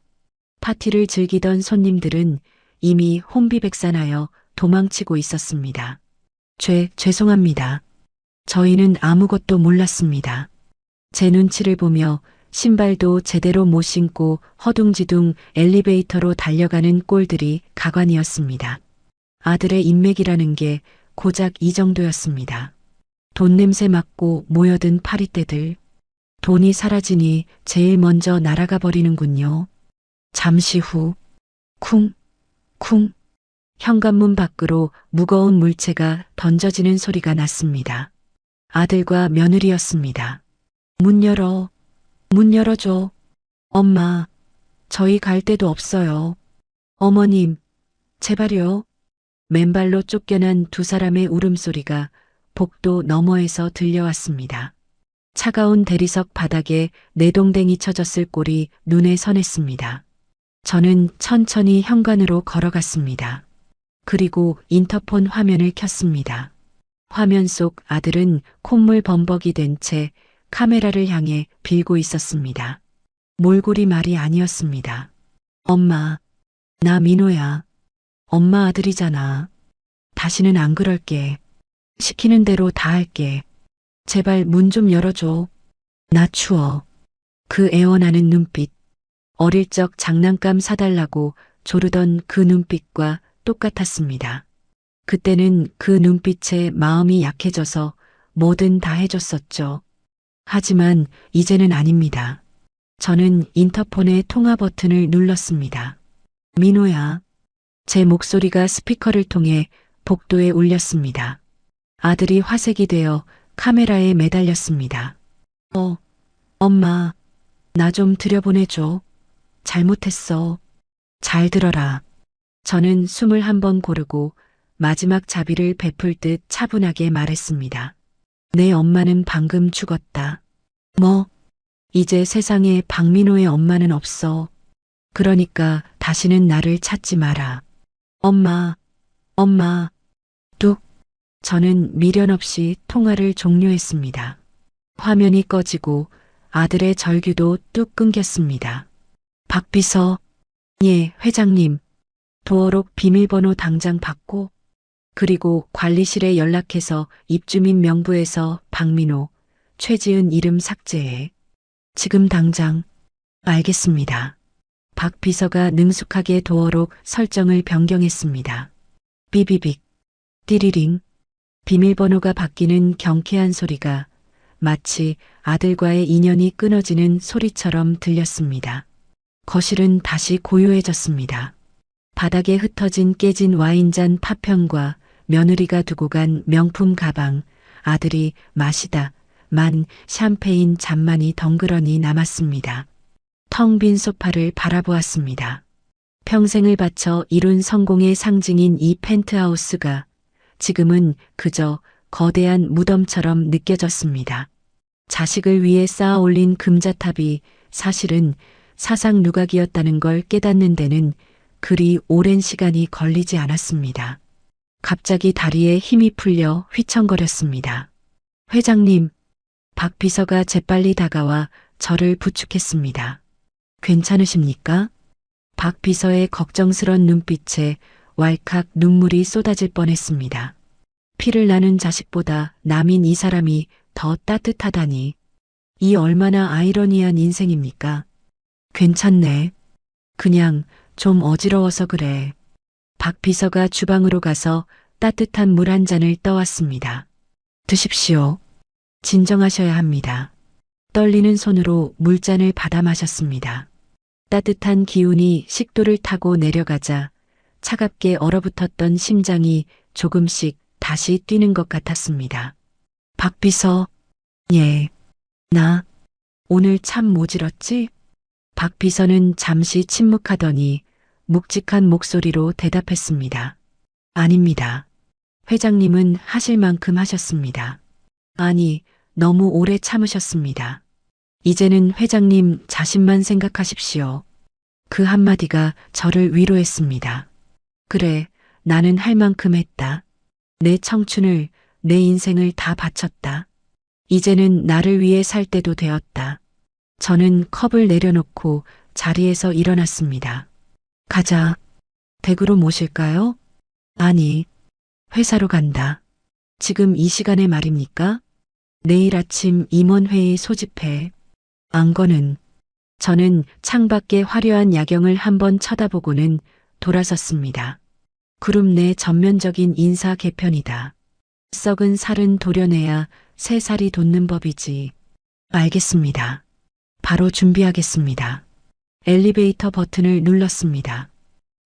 파티를 즐기던 손님들은 이미 혼비백산하여 도망치고 있었습니다. 죄송합니다. 저희는 아무것도 몰랐습니다. 제 눈치를 보며 신발도 제대로 못 신고 허둥지둥 엘리베이터로 달려가는 꼴들이 가관이었습니다. 아들의 인맥이라는 게 고작 이 정도였습니다. 돈 냄새 맡고 모여든 파리떼들. 돈이 사라지니 제일 먼저 날아가 버리는군요. 잠시 후 쿵, 쿵. 현관문 밖으로 무거운 물체가 던져지는 소리가 났습니다. 아들과 며느리였습니다. 문 열어줘. 엄마, 저희 갈 데도 없어요. 어머님, 제발요. 맨발로 쫓겨난 두 사람의 울음소리가 복도 너머에서 들려왔습니다. 차가운 대리석 바닥에 내동댕이 쳐졌을 꼴이 눈에 선했습니다. 저는 천천히 현관으로 걸어갔습니다. 그리고 인터폰 화면을 켰습니다. 화면 속 아들은 콧물 범벅이 된 채 카메라를 향해 빌고 있었습니다. 몰골이 말이 아니었습니다. 엄마, 나 민호야. 엄마 아들이잖아. 다시는 안 그럴게. 시키는 대로 다 할게. 제발 문 좀 열어줘. 나 추워. 그 애원하는 눈빛. 어릴 적 장난감 사달라고 조르던 그 눈빛과 똑같았습니다. 그때는 그 눈빛에 마음이 약해져서 뭐든 다 해줬었죠. 하지만 이제는 아닙니다. 저는 인터폰의 통화 버튼을 눌렀습니다. 민호야. 제 목소리가 스피커를 통해 복도에 울렸습니다. 아들이 화색이 되어 카메라에 매달렸습니다. 엄마, 나 좀 들여보내줘. 잘못했어. 잘 들어라. 저는 숨을 한 번 고르고 마지막 자비를 베풀 듯 차분하게 말했습니다. 내 엄마는 방금 죽었다. 뭐? 이제 세상에 박민호의 엄마는 없어. 그러니까 다시는 나를 찾지 마라. 엄마, 뚝. 저는 미련 없이 통화를 종료했습니다. 화면이 꺼지고 아들의 절규도 뚝 끊겼습니다. 박비서, 예, 회장님. 도어록 비밀번호 당장 받고, 그리고 관리실에 연락해서 입주민 명부에서 박민호, 최지은 이름 삭제해. 지금 당장. 알겠습니다. 박 비서가 능숙하게 도어록 설정을 변경했습니다. 삐비빅, 띠리링. 비밀번호가 바뀌는 경쾌한 소리가 마치 아들과의 인연이 끊어지는 소리처럼 들렸습니다. 거실은 다시 고요해졌습니다. 바닥에 흩어진 깨진 와인잔 파편과 며느리가 두고 간 명품 가방, 아들이 마시다 만 샴페인 잔만이 덩그러니 남았습니다. 텅 빈 소파를 바라보았습니다. 평생을 바쳐 이룬 성공의 상징인 이 펜트하우스가 지금은 그저 거대한 무덤처럼 느껴졌습니다. 자식을 위해 쌓아 올린 금자탑이 사실은 사상 누각이었다는 걸 깨닫는 데는 그리 오랜 시간이 걸리지 않았습니다. 갑자기 다리에 힘이 풀려 휘청거렸습니다. 회장님, 박 비서가 재빨리 다가와 저를 부축했습니다. 괜찮으십니까? 박 비서의 걱정스런 눈빛에 왈칵 눈물이 쏟아질 뻔했습니다. 피를 나눈 자식보다 남인 이 사람이 더 따뜻하다니. 이 얼마나 아이러니한 인생입니까? 괜찮네. 그냥 좀 어지러워서 그래. 박 비서가 주방으로 가서 따뜻한 물 한 잔을 떠왔습니다. 드십시오. 진정하셔야 합니다. 떨리는 손으로 물잔을 받아 마셨습니다. 따뜻한 기운이 식도를 타고 내려가자 차갑게 얼어붙었던 심장이 조금씩 다시 뛰는 것 같았습니다. 박 비서, 예, 나 오늘 참 모질었지? 박 비서는 잠시 침묵하더니 묵직한 목소리로 대답했습니다. 아닙니다. 회장님은 하실 만큼 하셨습니다. 아니, 너무 오래 참으셨습니다. 이제는 회장님 자신만 생각하십시오. 그 한마디가 저를 위로했습니다. 그래, 나는 할 만큼 했다. 내 청춘을, 내 인생을 다 바쳤다. 이제는 나를 위해 살 때도 되었다. 저는 컵을 내려놓고 자리에서 일어났습니다. 가자. 댁으로 모실까요? 아니, 회사로 간다. 지금 이 시간에 말입니까? 내일 아침 임원회의 소집해. 안거는. 저는 창밖의 화려한 야경을 한번 쳐다보고는 돌아섰습니다. 그룹 내 전면적인 인사 개편이다. 썩은 살은 도려내야 새 살이 돋는 법이지. 알겠습니다. 바로 준비하겠습니다. 엘리베이터 버튼을 눌렀습니다.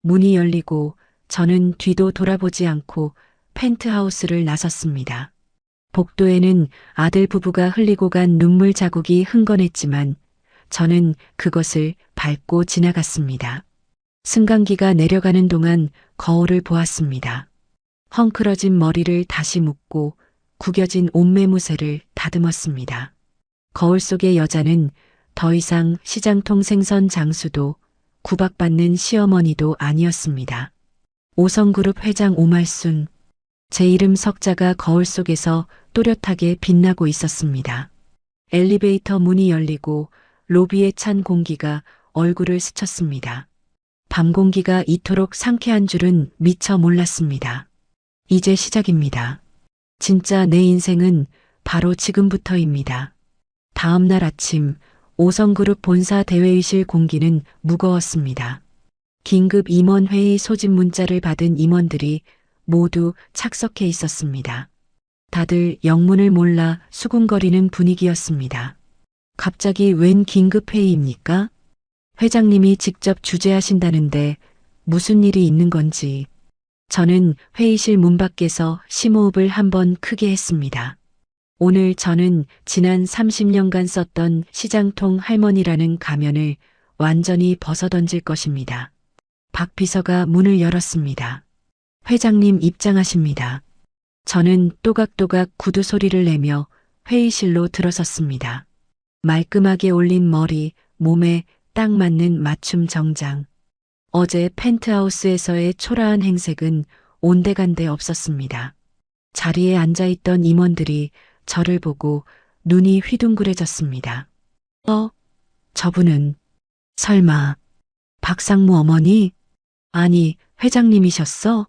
문이 열리고 저는 뒤도 돌아보지 않고 펜트하우스를 나섰습니다. 복도에는 아들 부부가 흘리고 간 눈물 자국이 흥건했지만 저는 그것을 밟고 지나갔습니다. 승강기가 내려가는 동안 거울을 보았습니다. 헝클어진 머리를 다시 묶고 구겨진 옷매무새를 다듬었습니다. 거울 속의 여자는 더 이상 시장통 생선 장수도 구박받는 시어머니도 아니었습니다. 오성그룹 회장 오말순. 제 이름 석자가 거울 속에서 또렷하게 빛나고 있었습니다. 엘리베이터 문이 열리고 로비에 찬 공기가 얼굴을 스쳤습니다. 밤 공기가 이토록 상쾌한 줄은 미처 몰랐습니다. 이제 시작입니다. 진짜 내 인생은 바로 지금부터입니다. 다음 날 아침 오성그룹 본사 대회의실 공기는 무거웠습니다. 긴급 임원회의 소집 문자를 받은 임원들이 모두 착석해 있었습니다. 다들 영문을 몰라 수군거리는 분위기였습니다. 갑자기 웬 긴급회의입니까? 회장님이 직접 주재하신다는데 무슨 일이 있는 건지. 저는 회의실 문 밖에서 심호흡을 한번 크게 했습니다. 오늘 저는 지난 30년간 썼던 시장통 할머니라는 가면을 완전히 벗어던질 것입니다. 박 비서가 문을 열었습니다. 회장님 입장하십니다. 저는 또각또각 구두 소리를 내며 회의실로 들어섰습니다. 말끔하게 올린 머리, 몸에 딱 맞는 맞춤 정장. 어제 펜트하우스에서의 초라한 행색은 온데간데 없었습니다. 자리에 앉아있던 임원들이 저를 보고 눈이 휘둥그레졌습니다. 저분은 설마 박상무 어머니? 아니, 회장님이셨어?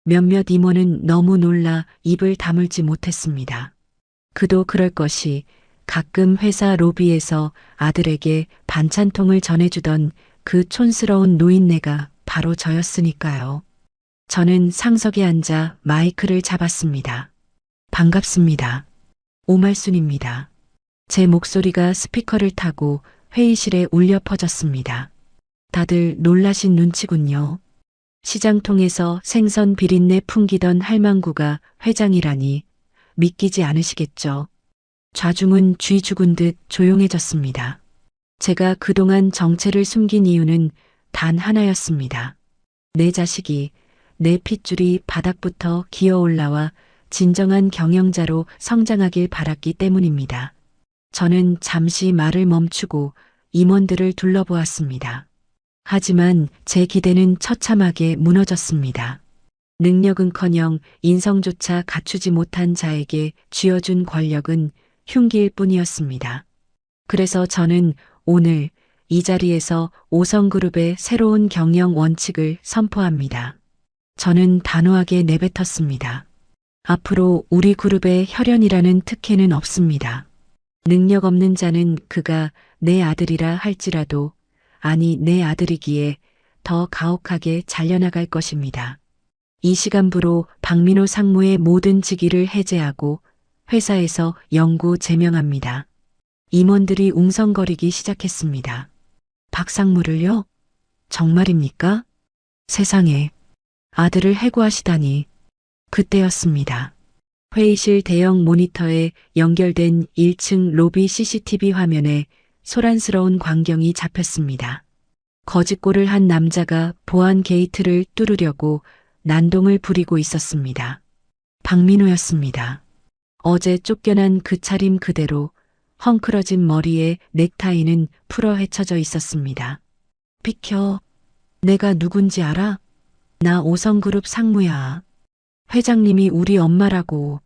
몇몇 임원은 너무 놀라 입을 다물지 못했습니다. 그도 그럴 것이 가끔 회사 로비에서 아들에게 반찬통을 전해주던 그 촌스러운 노인네가 바로 저였으니까요. 저는 상석에 앉아 마이크를 잡았습니다. 반갑습니다. 오말순입니다. 제 목소리가 스피커를 타고 회의실에 울려 퍼졌습니다. 다들 놀라신 눈치군요. 시장통에서 생선 비린내 풍기던 할망구가 회장이라니 믿기지 않으시겠죠. 좌중은 쥐 죽은 듯 조용해졌습니다. 제가 그동안 정체를 숨긴 이유는 단 하나였습니다. 내 자식이 내 핏줄이 바닥부터 기어 올라와 진정한 경영자로 성장하길 바랐기 때문입니다. 저는 잠시 말을 멈추고 임원들을 둘러보았습니다. 하지만 제 기대는 처참하게 무너졌습니다. 능력은커녕 인성조차 갖추지 못한 자에게 쥐어준 권력은 흉기일 뿐이었습니다. 그래서 저는 오늘 이 자리에서 오성그룹의 새로운 경영 원칙을 선포합니다. 저는 단호하게 내뱉었습니다. 앞으로 우리 그룹에 혈연이라는 특혜는 없습니다. 능력 없는 자는 그가 내 아들이라 할지라도 아니 내 아들이기에 더 가혹하게 잘려나갈 것입니다. 이 시간부로 박민호 상무의 모든 직위를 해제하고 회사에서 영구 제명합니다. 임원들이 웅성거리기 시작했습니다. 박 상무를요? 정말입니까? 세상에, 아들을 해고하시다니. 그때였습니다. 회의실 대형 모니터에 연결된 1층 로비 CCTV 화면에 소란스러운 광경이 잡혔습니다. 거짓골을 한 남자가 보안 게이트를 뚫으려고 난동을 부리고 있었습니다. 박민호였습니다. 어제 쫓겨난 그 차림 그대로 헝클어진 머리에 넥타이는 풀어 헤쳐져 있었습니다. 비켜. 내가 누군지 알아? 나 오성그룹 상무야. 회장님이 우리 엄마라고.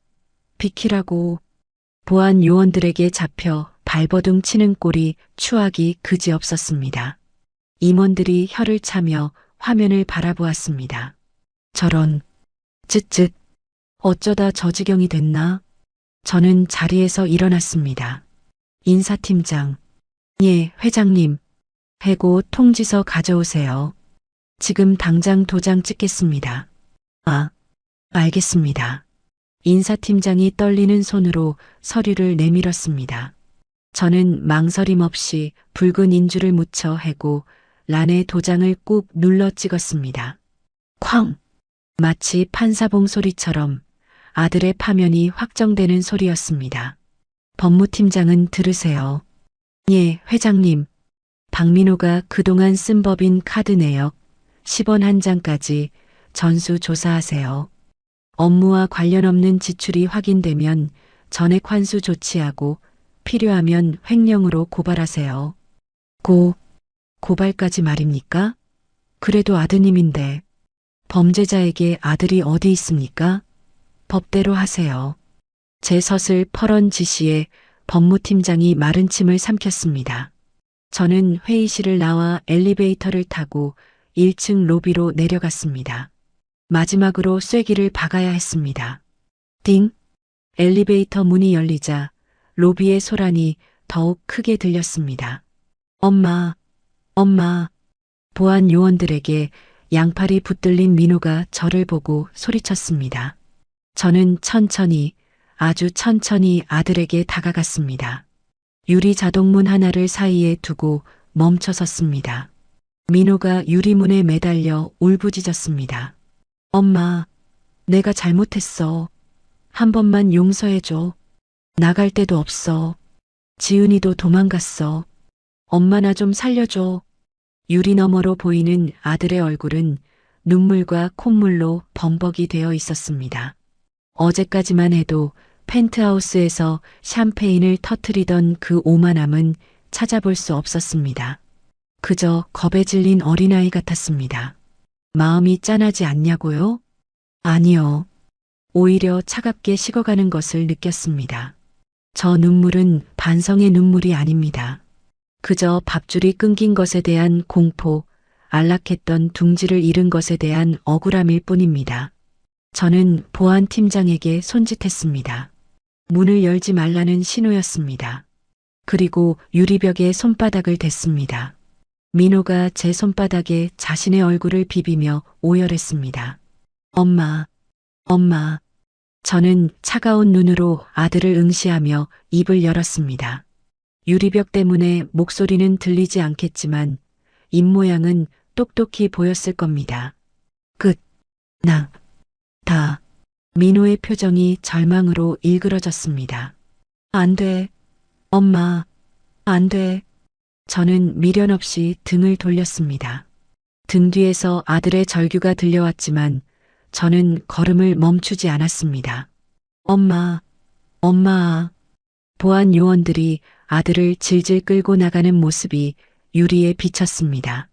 비키라고. 보안 요원들에게 잡혀 발버둥 치는 꼴이 추하기 그지없었습니다. 임원들이 혀를 차며 화면을 바라보았습니다. 저런. 쯧쯧. 어쩌다 저 지경이 됐나? 저는 자리에서 일어났습니다. 인사팀장. 예, 회장님. 해고 통지서 가져오세요. 지금 당장 도장 찍겠습니다. 아, 알겠습니다. 인사팀장이 떨리는 손으로 서류를 내밀었습니다. 저는 망설임 없이 붉은 인주를 묻혀 해고 란에 도장을 꾹 눌러 찍었습니다. 쾅! 마치 판사봉 소리처럼 아들의 파면이 확정되는 소리였습니다. 법무팀장은 들으세요. 예, 회장님. 박민호가 그동안 쓴 법인 카드 내역 10원 한 장까지 전수 조사하세요. 업무와 관련 없는 지출이 확인되면 전액 환수 조치하고 필요하면 횡령으로 고발하세요. 고발까지 말입니까? 그래도 아드님인데 범죄자에게 아들이 어디 있습니까? 법대로 하세요. 제 서슬 퍼런 지시에 법무팀장이 마른 침을 삼켰습니다. 저는 회의실을 나와 엘리베이터를 타고 1층 로비로 내려갔습니다. 마지막으로 쐐기를 박아야 했습니다. 띵! 엘리베이터 문이 열리자 로비의 소란이 더욱 크게 들렸습니다. 엄마, 엄마. 보안 요원들에게 양팔이 붙들린 민호가 저를 보고 소리쳤습니다. 저는 천천히, 아주 천천히 아들에게 다가갔습니다. 유리 자동문 하나를 사이에 두고 멈춰 섰습니다. 민호가 유리문에 매달려 울부짖었습니다. 엄마, 내가 잘못했어. 한 번만 용서해줘. 나갈 데도 없어. 지은이도 도망갔어. 엄마 나 좀 살려줘. 유리 너머로 보이는 아들의 얼굴은 눈물과 콧물로 범벅이 되어 있었습니다. 어제까지만 해도 펜트하우스에서 샴페인을 터뜨리던 그 오만함은 찾아볼 수 없었습니다. 그저 겁에 질린 어린아이 같았습니다. 마음이 짠하지 않냐고요? 아니요. 오히려 차갑게 식어가는 것을 느꼈습니다. 저 눈물은 반성의 눈물이 아닙니다. 그저 밥줄이 끊긴 것에 대한 공포, 안락했던 둥지를 잃은 것에 대한 억울함일 뿐입니다. 저는 보안팀장에게 손짓했습니다. 문을 열지 말라는 신호였습니다. 그리고 유리벽에 손바닥을 댔습니다. 민호가 제 손바닥에 자신의 얼굴을 비비며 오열했습니다. 엄마, 엄마. 저는 차가운 눈으로 아들을 응시하며 입을 열었습니다. 유리벽 때문에 목소리는 들리지 않겠지만 입모양은 똑똑히 보였을 겁니다. 다. 민호의 표정이 절망으로 일그러졌습니다. 안 돼. 엄마. 안 돼. 저는 미련 없이 등을 돌렸습니다. 등 뒤에서 아들의 절규가 들려왔지만 저는 걸음을 멈추지 않았습니다. 엄마. 보안 요원들이 아들을 질질 끌고 나가는 모습이 유리에 비쳤습니다.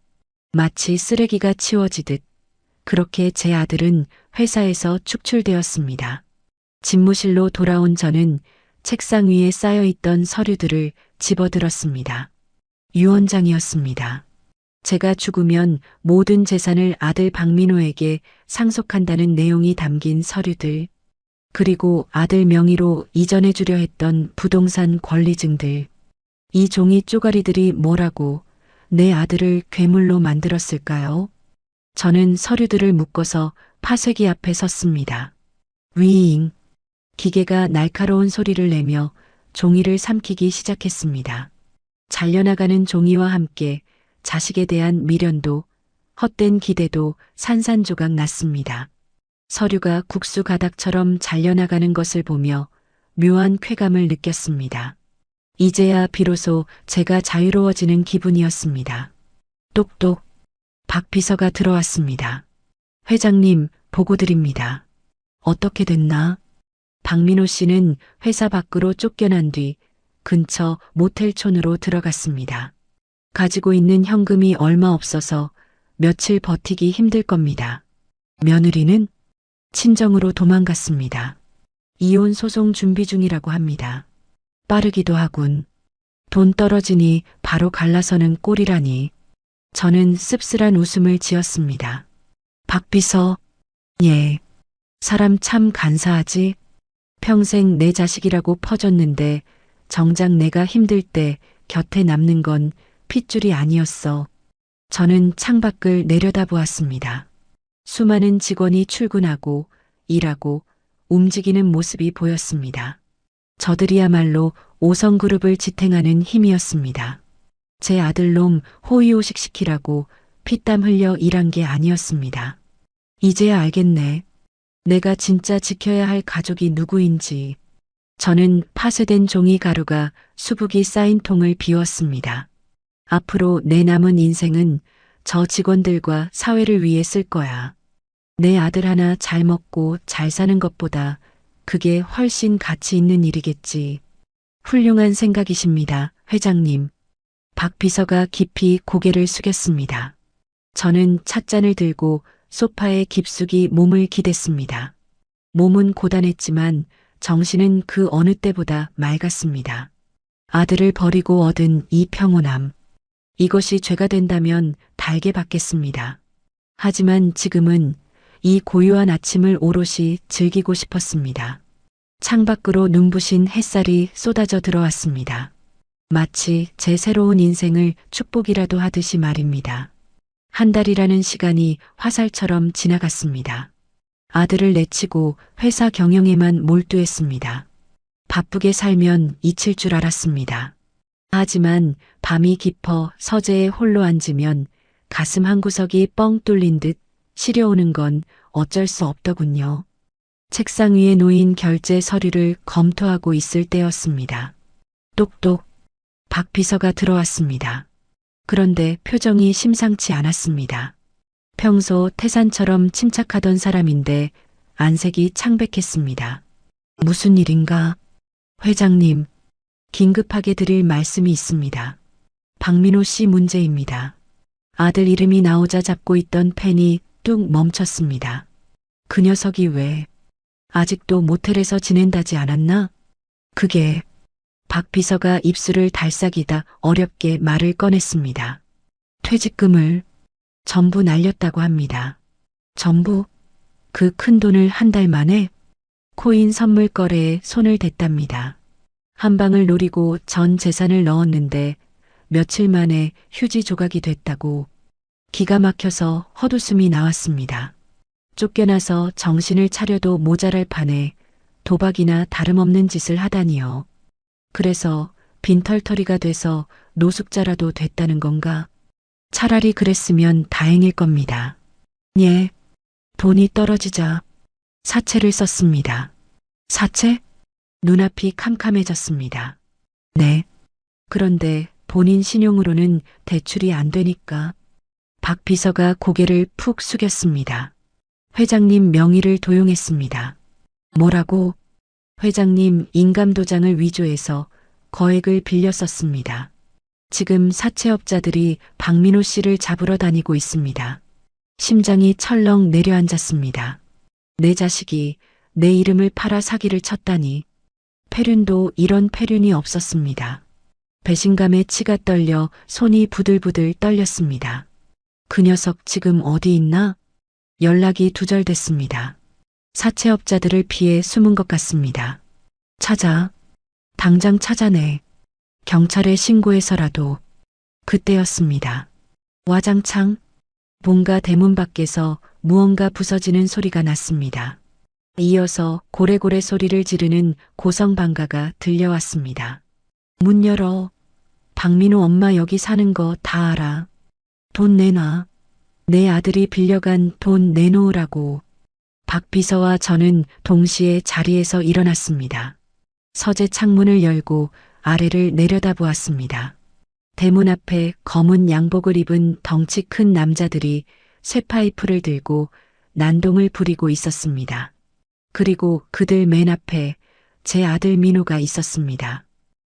마치 쓰레기가 치워지듯 그렇게 제 아들은 회사에서 축출되었습니다. 집무실로 돌아온 저는 책상 위에 쌓여있던 서류들을 집어들었습니다. 유언장이었습니다. 제가 죽으면 모든 재산을 아들 박민호에게 상속한다는 내용이 담긴 서류들, 그리고 아들 명의로 이전해 주려 했던 부동산 권리증들. 이 종이 쪼가리들이 뭐라고 내 아들을 괴물로 만들었을까요? 저는 서류들을 묶어서 파쇄기 앞에 섰습니다. 위잉. 기계가 날카로운 소리를 내며 종이를 삼키기 시작했습니다. 잘려나가는 종이와 함께 자식에 대한 미련도 헛된 기대도 산산조각 났습니다. 서류가 국수 가닥처럼 잘려나가는 것을 보며 묘한 쾌감을 느꼈습니다. 이제야 비로소 제가 자유로워지는 기분이었습니다. 똑똑. 박 비서가 들어왔습니다. 회장님, 보고드립니다. 어떻게 됐나? 박민호 씨는 회사 밖으로 쫓겨난 뒤 근처 모텔촌으로 들어갔습니다. 가지고 있는 현금이 얼마 없어서 며칠 버티기 힘들 겁니다. 며느리는 친정으로 도망갔습니다. 이혼 소송 준비 중이라고 합니다. 빠르기도 하군. 돈 떨어지니 바로 갈라서는 꼴이라니. 저는 씁쓸한 웃음을 지었습니다. 박 비서, 예. 사람 참 간사하지. 평생 내 자식이라고 퍼줬는데 정작 내가 힘들 때 곁에 남는 건 핏줄이 아니었어. 저는 창밖을 내려다보았습니다. 수많은 직원이 출근하고 일하고 움직이는 모습이 보였습니다. 저들이야말로 5성그룹을 지탱하는 힘이었습니다. 제 아들놈 호의호식 시키라고 피땀 흘려 일한 게 아니었습니다. 이제야 알겠네. 내가 진짜 지켜야 할 가족이 누구인지. 저는 파쇄된 종이 가루가 수북이 쌓인 통을 비웠습니다. 앞으로 내 남은 인생은 저 직원들과 사회를 위해 쓸 거야. 내 아들 하나 잘 먹고 잘 사는 것보다 그게 훨씬 가치 있는 일이겠지. 훌륭한 생각이십니다, 회장님. 박 비서가 깊이 고개를 숙였습니다. 저는 찻잔을 들고 소파에 깊숙이 몸을 기댔습니다. 몸은 고단했지만 정신은 그 어느 때보다 맑았습니다. 아들을 버리고 얻은 이 평온함. 이것이 죄가 된다면 달게 받겠습니다. 하지만 지금은 이 고요한 아침을 오롯이 즐기고 싶었습니다. 창밖으로 눈부신 햇살이 쏟아져 들어왔습니다. 마치 제 새로운 인생을 축복이라도 하듯이 말입니다. 한 달이라는 시간이 화살처럼 지나갔습니다. 아들을 내치고 회사 경영에만 몰두했습니다. 바쁘게 살면 잊힐 줄 알았습니다. 하지만 밤이 깊어 서재에 홀로 앉으면 가슴 한구석이 뻥 뚫린 듯 시려오는 건 어쩔 수 없더군요. 책상 위에 놓인 결제 서류를 검토하고 있을 때였습니다. 똑똑. 박 비서가 들어왔습니다. 그런데 표정이 심상치 않았습니다. 평소 태산처럼 침착하던 사람인데 안색이 창백했습니다. 무슨 일인가? 회장님, 긴급하게 드릴 말씀이 있습니다. 박민호 씨 문제입니다. 아들 이름이 나오자 잡고 있던 펜이 뚝 멈췄습니다. 그 녀석이 왜 아직도 모텔에서 지낸다지 않았나? 그게 박 비서가 입술을 달싹이다 어렵게 말을 꺼냈습니다. 퇴직금을 전부 날렸다고 합니다. 전부? 그 큰 돈을 한 달 만에? 코인 선물 거래에 손을 댔답니다. 한 방을 노리고 전 재산을 넣었는데 며칠 만에 휴지 조각이 됐다고. 기가 막혀서 헛웃음이 나왔습니다. 쫓겨나서 정신을 차려도 모자랄 판에 도박이나 다름없는 짓을 하다니요. 그래서 빈털터리가 돼서 노숙자라도 됐다는 건가? 차라리 그랬으면 다행일 겁니다. 예, 돈이 떨어지자 사채를 썼습니다. 사채? 눈앞이 캄캄해졌습니다. 네. 그런데 본인 신용으로는 대출이 안 되니까. 박 비서가 고개를 푹 숙였습니다. 회장님 명의를 도용했습니다. 뭐라고? 회장님 인감도장을 위조해서 거액을 빌려 썼습니다. 지금 사채업자들이 박민호 씨를 잡으러 다니고 있습니다. 심장이 철렁 내려앉았습니다. 내 자식이 내 이름을 팔아 사기를 쳤다니. 패륜도 이런 패륜이 없었습니다. 배신감에 치가 떨려 손이 부들부들 떨렸습니다. 그 녀석 지금 어디 있나? 연락이 두절됐습니다. 사채업자들을 피해 숨은 것 같습니다. 당장 찾아내. 경찰에 신고해서라도. 그때였습니다. 와장창 본가 대문 밖에서 무언가 부서지는 소리가 났습니다. 이어서 고래고래 소리를 지르는 고성방가가 들려왔습니다. 문 열어. 박민호 엄마 여기 사는 거 다 알아. 돈 내놔. 내 아들이 빌려간 돈 내놓으라고. 박 비서와 저는 동시에 자리에서 일어났습니다. 서재 창문을 열고 아래를 내려다보았습니다. 대문 앞에 검은 양복을 입은 덩치 큰 남자들이 쇠파이프를 들고 난동을 부리고 있었습니다. 그리고 그들 맨 앞에 제 아들 민호가 있었습니다.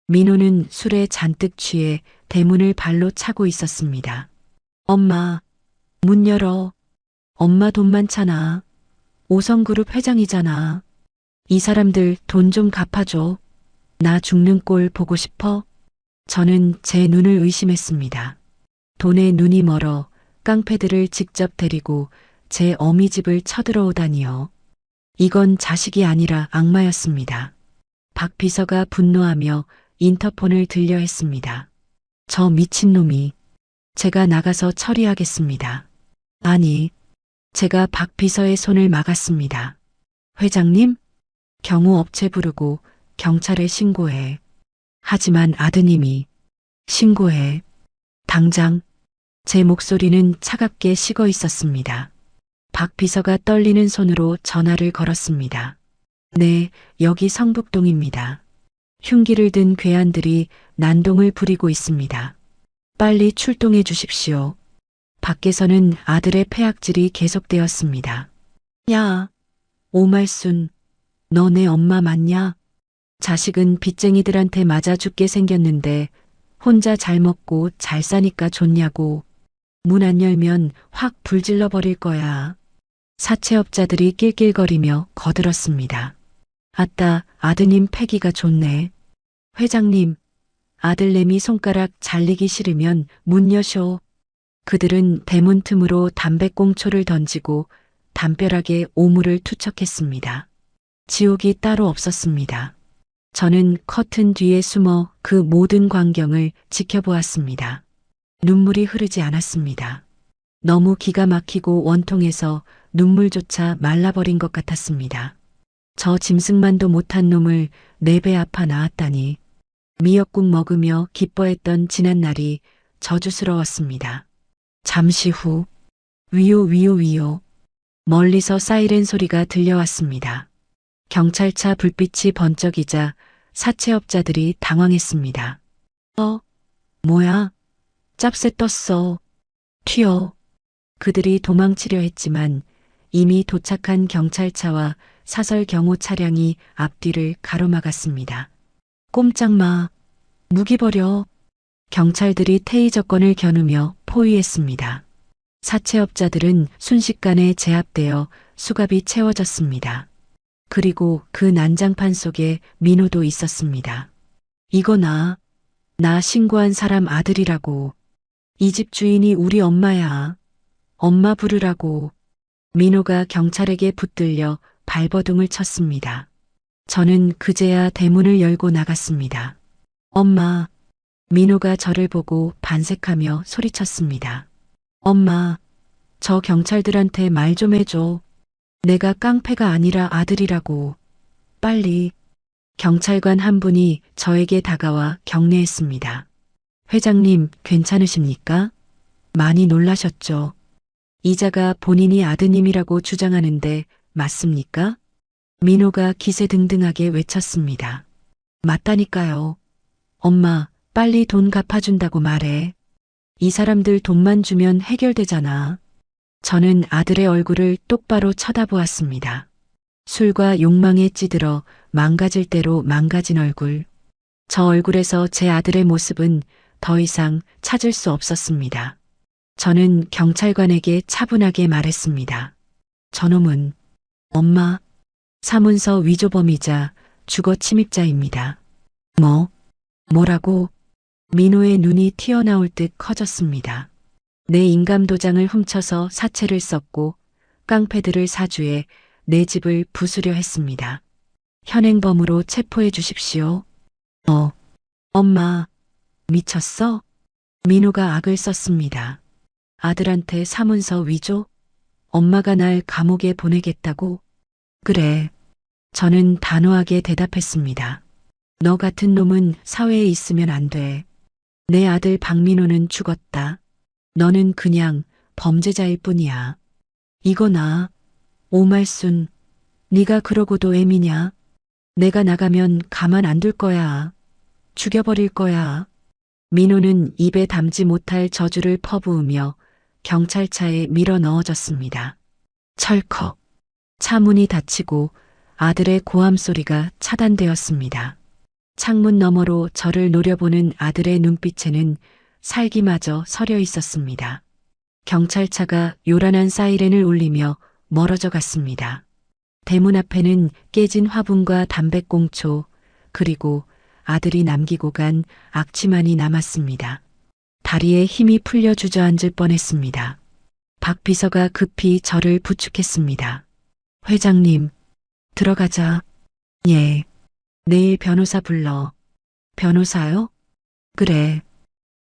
민호는 술에 잔뜩 취해 대문을 발로 차고 있었습니다. 엄마, 문 열어. 엄마 돈 많잖아. 오성그룹 회장이잖아. 이 사람들 돈 좀 갚아줘. 나 죽는 꼴 보고 싶어? 저는 제 눈을 의심했습니다. 돈에 눈이 멀어 깡패들을 직접 데리고 제 어미집을 쳐들어오다니요. 이건 자식이 아니라 악마였습니다. 박 비서가 분노하며 인터폰을 들려 했습니다. 저 미친놈이. 제가 나가서 처리하겠습니다. 아니, 제가 박 비서의 손을 막았습니다. 회장님? 경호 업체 부르고 경찰에 신고해. 하지만 아드님이. 신고해. 당장. 제 목소리는 차갑게 식어 있었습니다. 박 비서가 떨리는 손으로 전화를 걸었습니다. 네, 여기 성북동입니다. 흉기를 든 괴한들이 난동을 부리고 있습니다. 빨리 출동해 주십시오. 밖에서는 아들의 패악질이 계속되었습니다. 야, 오말순, 너 내 엄마 맞냐? 자식은 빚쟁이들한테 맞아 죽게 생겼는데 혼자 잘 먹고 잘 사니까 좋냐고. 문 안 열면 확 불질러 버릴 거야. 사채업자들이 낄낄거리며 거들었습니다. 아따, 아드님 패기가 좋네. 회장님, 아들내미 손가락 잘리기 싫으면 문 여쇼. 그들은 대문 틈으로 담배꽁초를 던지고 담벼락에 오물을 투척했습니다. 지옥이 따로 없었습니다. 저는 커튼 뒤에 숨어 그 모든 광경을 지켜보았습니다. 눈물이 흐르지 않았습니다. 너무 기가 막히고 원통해서 눈물조차 말라버린 것 같았습니다. 저 짐승만도 못한 놈을 내 배 아파 낳았다니. 미역국 먹으며 기뻐했던 지난 날이 저주스러웠습니다. 잠시 후 위요 위요 위요 멀리서 사이렌 소리가 들려왔습니다. 경찰차 불빛이 번쩍이자 사채업자들이 당황했습니다. 뭐야? 짭새 떴어. 튀어. 그들이 도망치려 했지만 이미 도착한 경찰차와 사설 경호 차량이 앞뒤를 가로막았습니다. 꼼짝 마. 무기 버려. 경찰들이 테이저건을 겨누며 포위했습니다. 사채업자들은 순식간에 제압되어 수갑이 채워졌습니다. 그리고 그 난장판 속에 민호도 있었습니다. 이거 나 신고한 사람 아들이라고. 이 집 주인이 우리 엄마야. 엄마 부르라고. 민호가 경찰에게 붙들려 발버둥을 쳤습니다. 저는 그제야 대문을 열고 나갔습니다. 엄마. 민호가 저를 보고 반색하며 소리쳤습니다. 엄마, 저 경찰들한테 말 좀 해줘. 내가 깡패가 아니라 아들이라고. 빨리. 경찰관 한 분이 저에게 다가와 경례했습니다. 회장님, 괜찮으십니까? 많이 놀라셨죠? 이자가 본인이 아드님이라고 주장하는데 맞습니까? 민호가 기세등등하게 외쳤습니다. 맞다니까요. 엄마, 빨리 돈 갚아준다고 말해. 이 사람들 돈만 주면 해결되잖아. 저는 아들의 얼굴을 똑바로 쳐다보았습니다. 술과 욕망에 찌들어 망가질 대로 망가진 얼굴. 저 얼굴에서 제 아들의 모습은 더 이상 찾을 수 없었습니다. 저는 경찰관에게 차분하게 말했습니다. 저놈은 엄마, 사문서 위조범이자 주거 침입자입니다. 뭐라고? 민호의 눈이 튀어나올 듯 커졌습니다. 내 인감도장을 훔쳐서 사채를 썼고 깡패들을 사주해 내 집을 부수려 했습니다. 현행범으로 체포해 주십시오. 엄마, 미쳤어? 민호가 악을 썼습니다. 아들한테 사문서 위조? 엄마가 날 감옥에 보내겠다고? 그래. 저는 단호하게 대답했습니다. 너 같은 놈은 사회에 있으면 안 돼. 내 아들 박민호는 죽었다. 너는 그냥 범죄자일 뿐이야. 이거 나. 오말순. 네가 그러고도 애미냐? 내가 나가면 가만 안 둘 거야. 죽여버릴 거야. 민호는 입에 담지 못할 저주를 퍼부으며 경찰차에 밀어 넣어졌습니다. 철컥. 차 문이 닫히고 아들의 고함 소리가 차단되었습니다. 창문 너머로 저를 노려보는 아들의 눈빛에는 살기마저 서려 있었습니다. 경찰차가 요란한 사이렌을 울리며 멀어져 갔습니다. 대문 앞에는 깨진 화분과 담배꽁초, 그리고 아들이 남기고 간 악취만이 남았습니다. 다리에 힘이 풀려 주저앉을 뻔했습니다. 박 비서가 급히 저를 부축했습니다. 회장님, 들어가자. 예. 내일 변호사 불러. 변호사요? 그래.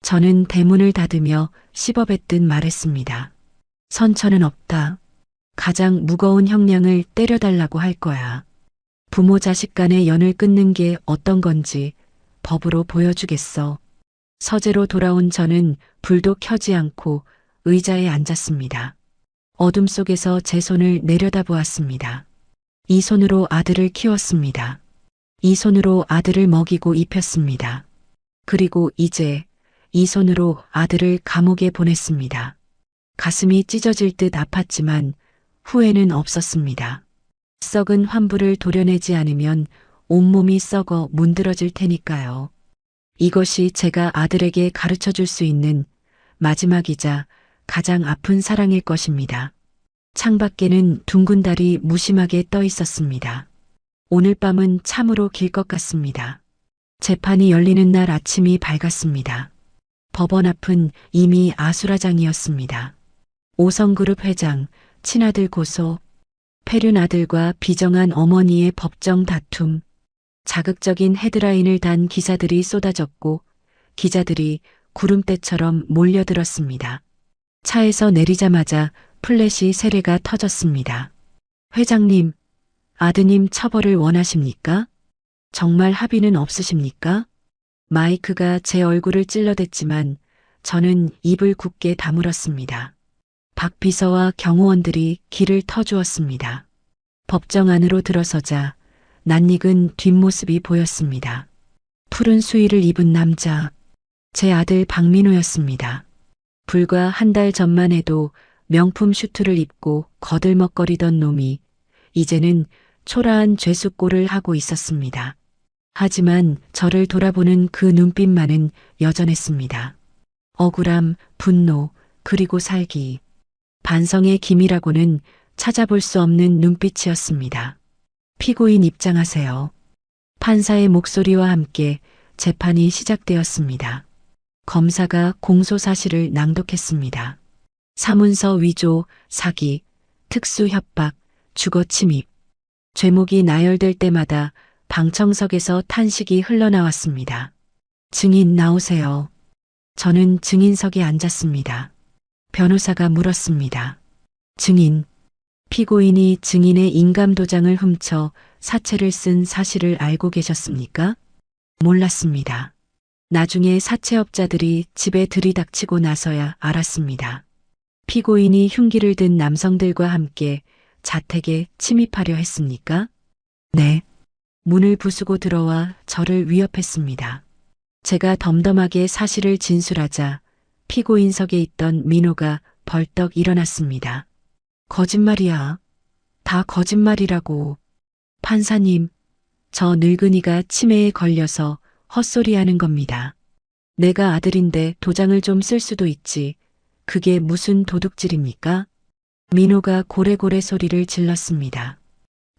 저는 대문을 닫으며 씹어뱉듯 말했습니다. 선처는 없다. 가장 무거운 형량을 때려달라고 할 거야. 부모 자식 간의 연을 끊는 게 어떤 건지 법으로 보여주겠어. 서재로 돌아온 저는 불도 켜지 않고 의자에 앉았습니다. 어둠 속에서 제 손을 내려다보았습니다. 이 손으로 아들을 키웠습니다. 이 손으로 아들을 먹이고 입혔습니다. 그리고 이제 이 손으로 아들을 감옥에 보냈습니다. 가슴이 찢어질 듯 아팠지만 후회는 없었습니다. 썩은 환부를 도려내지 않으면 온몸이 썩어 문드러질 테니까요. 이것이 제가 아들에게 가르쳐 줄 수 있는 마지막이자 가장 아픈 사랑일 것입니다. 창밖에는 둥근 달이 무심하게 떠 있었습니다. 오늘 밤은 참으로 길 것 같습니다. 재판이 열리는 날 아침이 밝았습니다. 법원 앞은 이미 아수라장이었습니다. 오성그룹 회장, 친아들 고소, 폐륜 아들과 비정한 어머니의 법정 다툼, 자극적인 헤드라인을 단 기사들이 쏟아졌고 기자들이 구름대처럼 몰려들었습니다. 차에서 내리자마자 플래시 세례가 터졌습니다. 회장님, 아드님 처벌을 원하십니까? 정말 합의는 없으십니까? 마이크가 제 얼굴을 찔러댔지만 저는 입을 굳게 다물었습니다. 박 비서와 경호원들이 길을 터주었습니다. 법정 안으로 들어서자 낯익은 뒷모습이 보였습니다. 푸른 수의를 입은 남자, 제 아들 박민호였습니다. 불과 한 달 전만 해도 명품 슈트를 입고 거들먹거리던 놈이 이제는 초라한 죄수꼴을 하고 있었습니다. 하지만 저를 돌아보는 그 눈빛만은 여전했습니다. 억울함, 분노, 그리고 살기. 반성의 기미라고는 찾아볼 수 없는 눈빛이었습니다. 피고인 입장하세요. 판사의 목소리와 함께 재판이 시작되었습니다. 검사가 공소사실을 낭독했습니다. 사문서 위조, 사기, 특수 협박, 주거 침입. 죄목이 나열될 때마다 방청석에서 탄식이 흘러나왔습니다. 증인 나오세요. 저는 증인석에 앉았습니다. 변호사가 물었습니다. 증인, 피고인이 증인의 인감도장을 훔쳐 사채를 쓴 사실을 알고 계셨습니까? 몰랐습니다. 나중에 사채업자들이 집에 들이닥치고 나서야 알았습니다. 피고인이 흉기를 든 남성들과 함께 자택에 침입하려 했습니까? 네. 문을 부수고 들어와 저를 위협했습니다. 제가 덤덤하게 사실을 진술하자 피고인석에 있던 민호가 벌떡 일어났습니다. 거짓말이야. 다 거짓말이라고. 판사님, 저 늙은이가 치매에 걸려서 헛소리하는 겁니다. 내가 아들인데 도장을 좀 쓸 수도 있지. 그게 무슨 도둑질입니까? 민호가 고래고래 소리를 질렀습니다.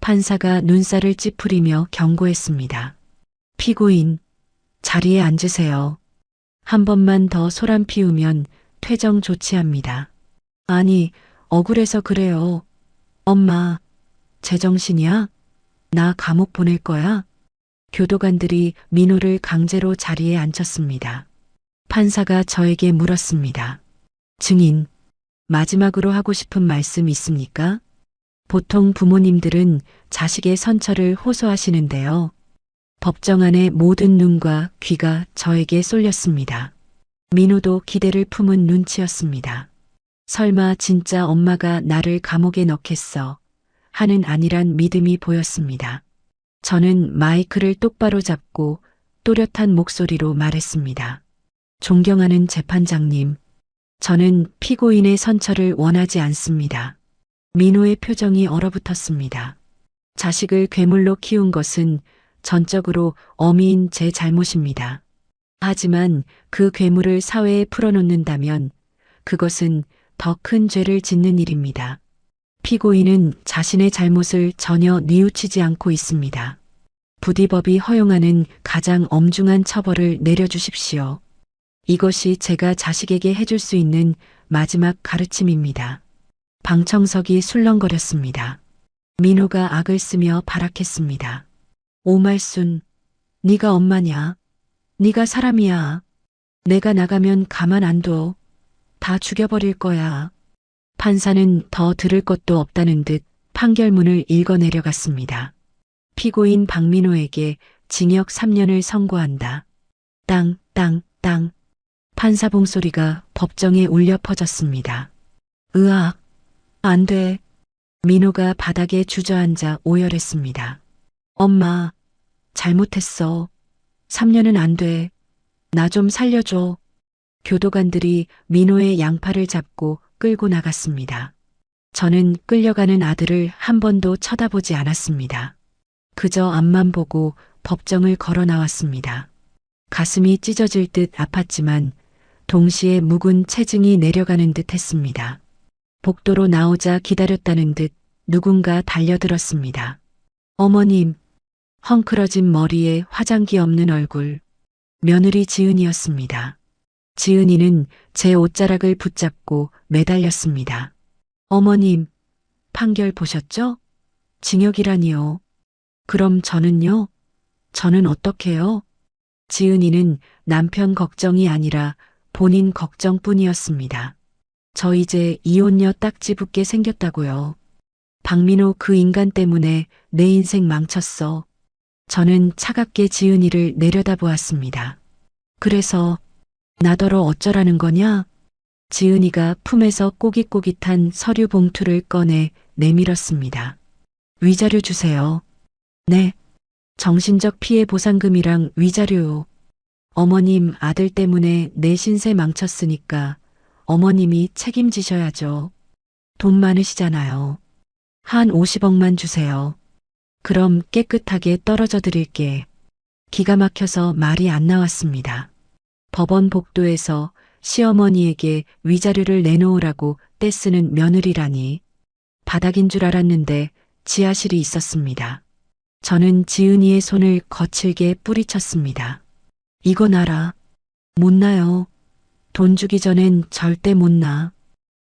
판사가 눈살을 찌푸리며 경고했습니다. 피고인, 자리에 앉으세요. 한 번만 더 소란 피우면 퇴정 조치합니다. 아니, 억울해서 그래요. 엄마, 제정신이야? 나 감옥 보낼 거야? 교도관들이 민호를 강제로 자리에 앉혔습니다. 판사가 저에게 물었습니다. 증인, 마지막으로 하고 싶은 말씀 있습니까? 보통 부모님들은 자식의 선처를 호소하시는데요. 법정 안의 모든 눈과 귀가 저에게 쏠렸습니다. 민호도 기대를 품은 눈치였습니다. 설마 진짜 엄마가 나를 감옥에 넣겠어 하는 아니란 믿음이 보였습니다. 저는 마이크를 똑바로 잡고 또렷한 목소리로 말했습니다. 존경하는 재판장님, 저는 피고인의 선처를 원하지 않습니다. 민호의 표정이 얼어붙었습니다. 자식을 괴물로 키운 것은 전적으로 어미인 제 잘못입니다. 하지만 그 괴물을 사회에 풀어놓는다면 그것은 더 큰 죄를 짓는 일입니다. 피고인은 자신의 잘못을 전혀 뉘우치지 않고 있습니다. 부디 법이 허용하는 가장 엄중한 처벌을 내려주십시오. 이것이 제가 자식에게 해줄 수 있는 마지막 가르침입니다. 방청석이 술렁거렸습니다. 민호가 악을 쓰며 발악했습니다. 오말순, 네가 엄마냐? 네가 사람이야. 내가 나가면 가만 안 둬. 다 죽여버릴 거야. 판사는 더 들을 것도 없다는 듯 판결문을 읽어내려갔습니다. 피고인 박민호에게 징역 3년을 선고한다. 땅, 땅, 땅. 판사 봉소리가 법정에 울려 퍼졌습니다. 으악, 안 돼. 민호가 바닥에 주저앉아 오열했습니다. 엄마, 잘못했어. 3년은 안 돼. 나 좀 살려줘. 교도관들이 민호의 양팔을 잡고 끌고 나갔습니다. 저는 끌려가는 아들을 한 번도 쳐다보지 않았습니다. 그저 앞만 보고 법정을 걸어 나왔습니다. 가슴이 찢어질 듯 아팠지만 동시에 묵은 체증이 내려가는 듯 했습니다. 복도로 나오자 기다렸다는 듯 누군가 달려들었습니다. 어머님, 헝클어진 머리에 화장기 없는 얼굴, 며느리 지은이었습니다. 지은이는 제 옷자락을 붙잡고 매달렸습니다. 어머님, 판결 보셨죠? 징역이라니요. 그럼 저는요? 저는 어떡해요? 지은이는 남편 걱정이 아니라 본인 걱정뿐이었습니다. 저 이제 이혼녀 딱지 붙게 생겼다고요. 박민호 그 인간 때문에 내 인생 망쳤어. 저는 차갑게 지은이를 내려다보았습니다. 그래서 나더러 어쩌라는 거냐? 지은이가 품에서 꼬깃꼬깃한 서류 봉투를 꺼내 내밀었습니다. 위자료 주세요. 네. 정신적 피해 보상금이랑 위자료요. 어머님 아들 때문에 내 신세 망쳤으니까 어머님이 책임지셔야죠. 돈 많으시잖아요. 한 50억만 주세요. 그럼 깨끗하게 떨어져 드릴게. 기가 막혀서 말이 안 나왔습니다. 법원 복도에서 시어머니에게 위자료를 내놓으라고 떼쓰는 며느리라니. 바닥인 줄 알았는데 지하실이 있었습니다. 저는 지은이의 손을 거칠게 뿌리쳤습니다. 이거 놔라. 못 나요. 돈 주기 전엔 절대 못 나.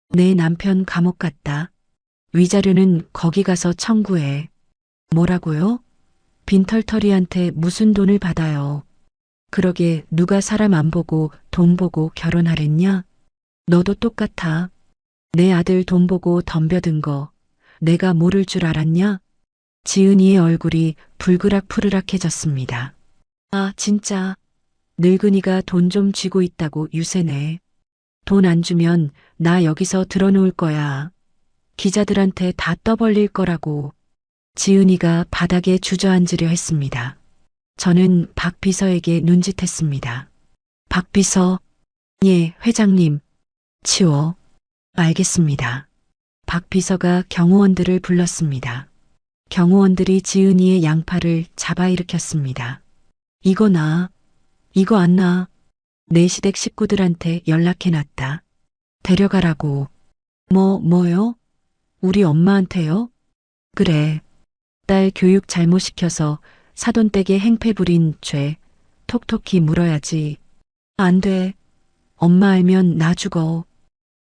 내 남편 감옥 갔다. 위자료는 거기 가서 청구해. 뭐라고요? 빈털터리한테 무슨 돈을 받아요. 그러게 누가 사람 안 보고 돈 보고 결혼하랬냐? 너도 똑같아. 내 아들 돈 보고 덤벼든 거 내가 모를 줄 알았냐? 지은이의 얼굴이 불그락푸르락해졌습니다. 아, 진짜. 늙은이가 돈 좀 쥐고 있다고 유세네. 돈 안 주면 나 여기서 들어놓을 거야. 기자들한테 다 떠벌릴 거라고. 지은이가 바닥에 주저앉으려 했습니다. 저는 박 비서에게 눈짓했습니다. 박 비서, 예, 회장님. 치워. 알겠습니다. 박 비서가 경호원들을 불렀습니다. 경호원들이 지은이의 양팔을 잡아 일으켰습니다. 이거 나. 이거 안 나. 내 시댁 식구들한테 연락해놨다. 데려가라고. 뭐요? 우리 엄마한테요? 그래. 딸 교육 잘못 시켜서 사돈댁에 행패 부린 죄 톡톡히 물어야지. 안 돼. 엄마 알면 나 죽어.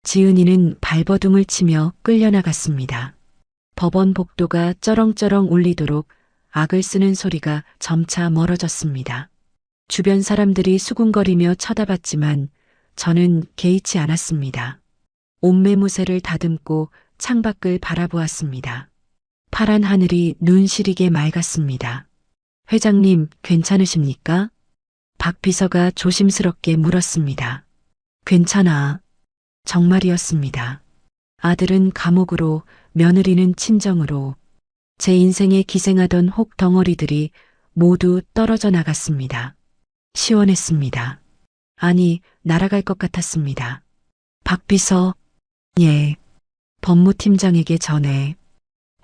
지은이는 발버둥을 치며 끌려나갔습니다. 법원 복도가 쩌렁쩌렁 울리도록 악을 쓰는 소리가 점차 멀어졌습니다. 주변 사람들이 수군거리며 쳐다봤지만 저는 개의치 않았습니다. 옷매무새를 다듬고 창밖을 바라보았습니다. 파란 하늘이 눈 시리게 맑았습니다. 회장님, 괜찮으십니까? 박 비서가 조심스럽게 물었습니다. 괜찮아. 정말이었습니다. 아들은 감옥으로, 며느리는 친정으로. 제 인생에 기생하던 혹 덩어리들이 모두 떨어져 나갔습니다. 시원했습니다. 아니, 날아갈 것 같았습니다. 박 비서, 예. 법무팀장에게 전해.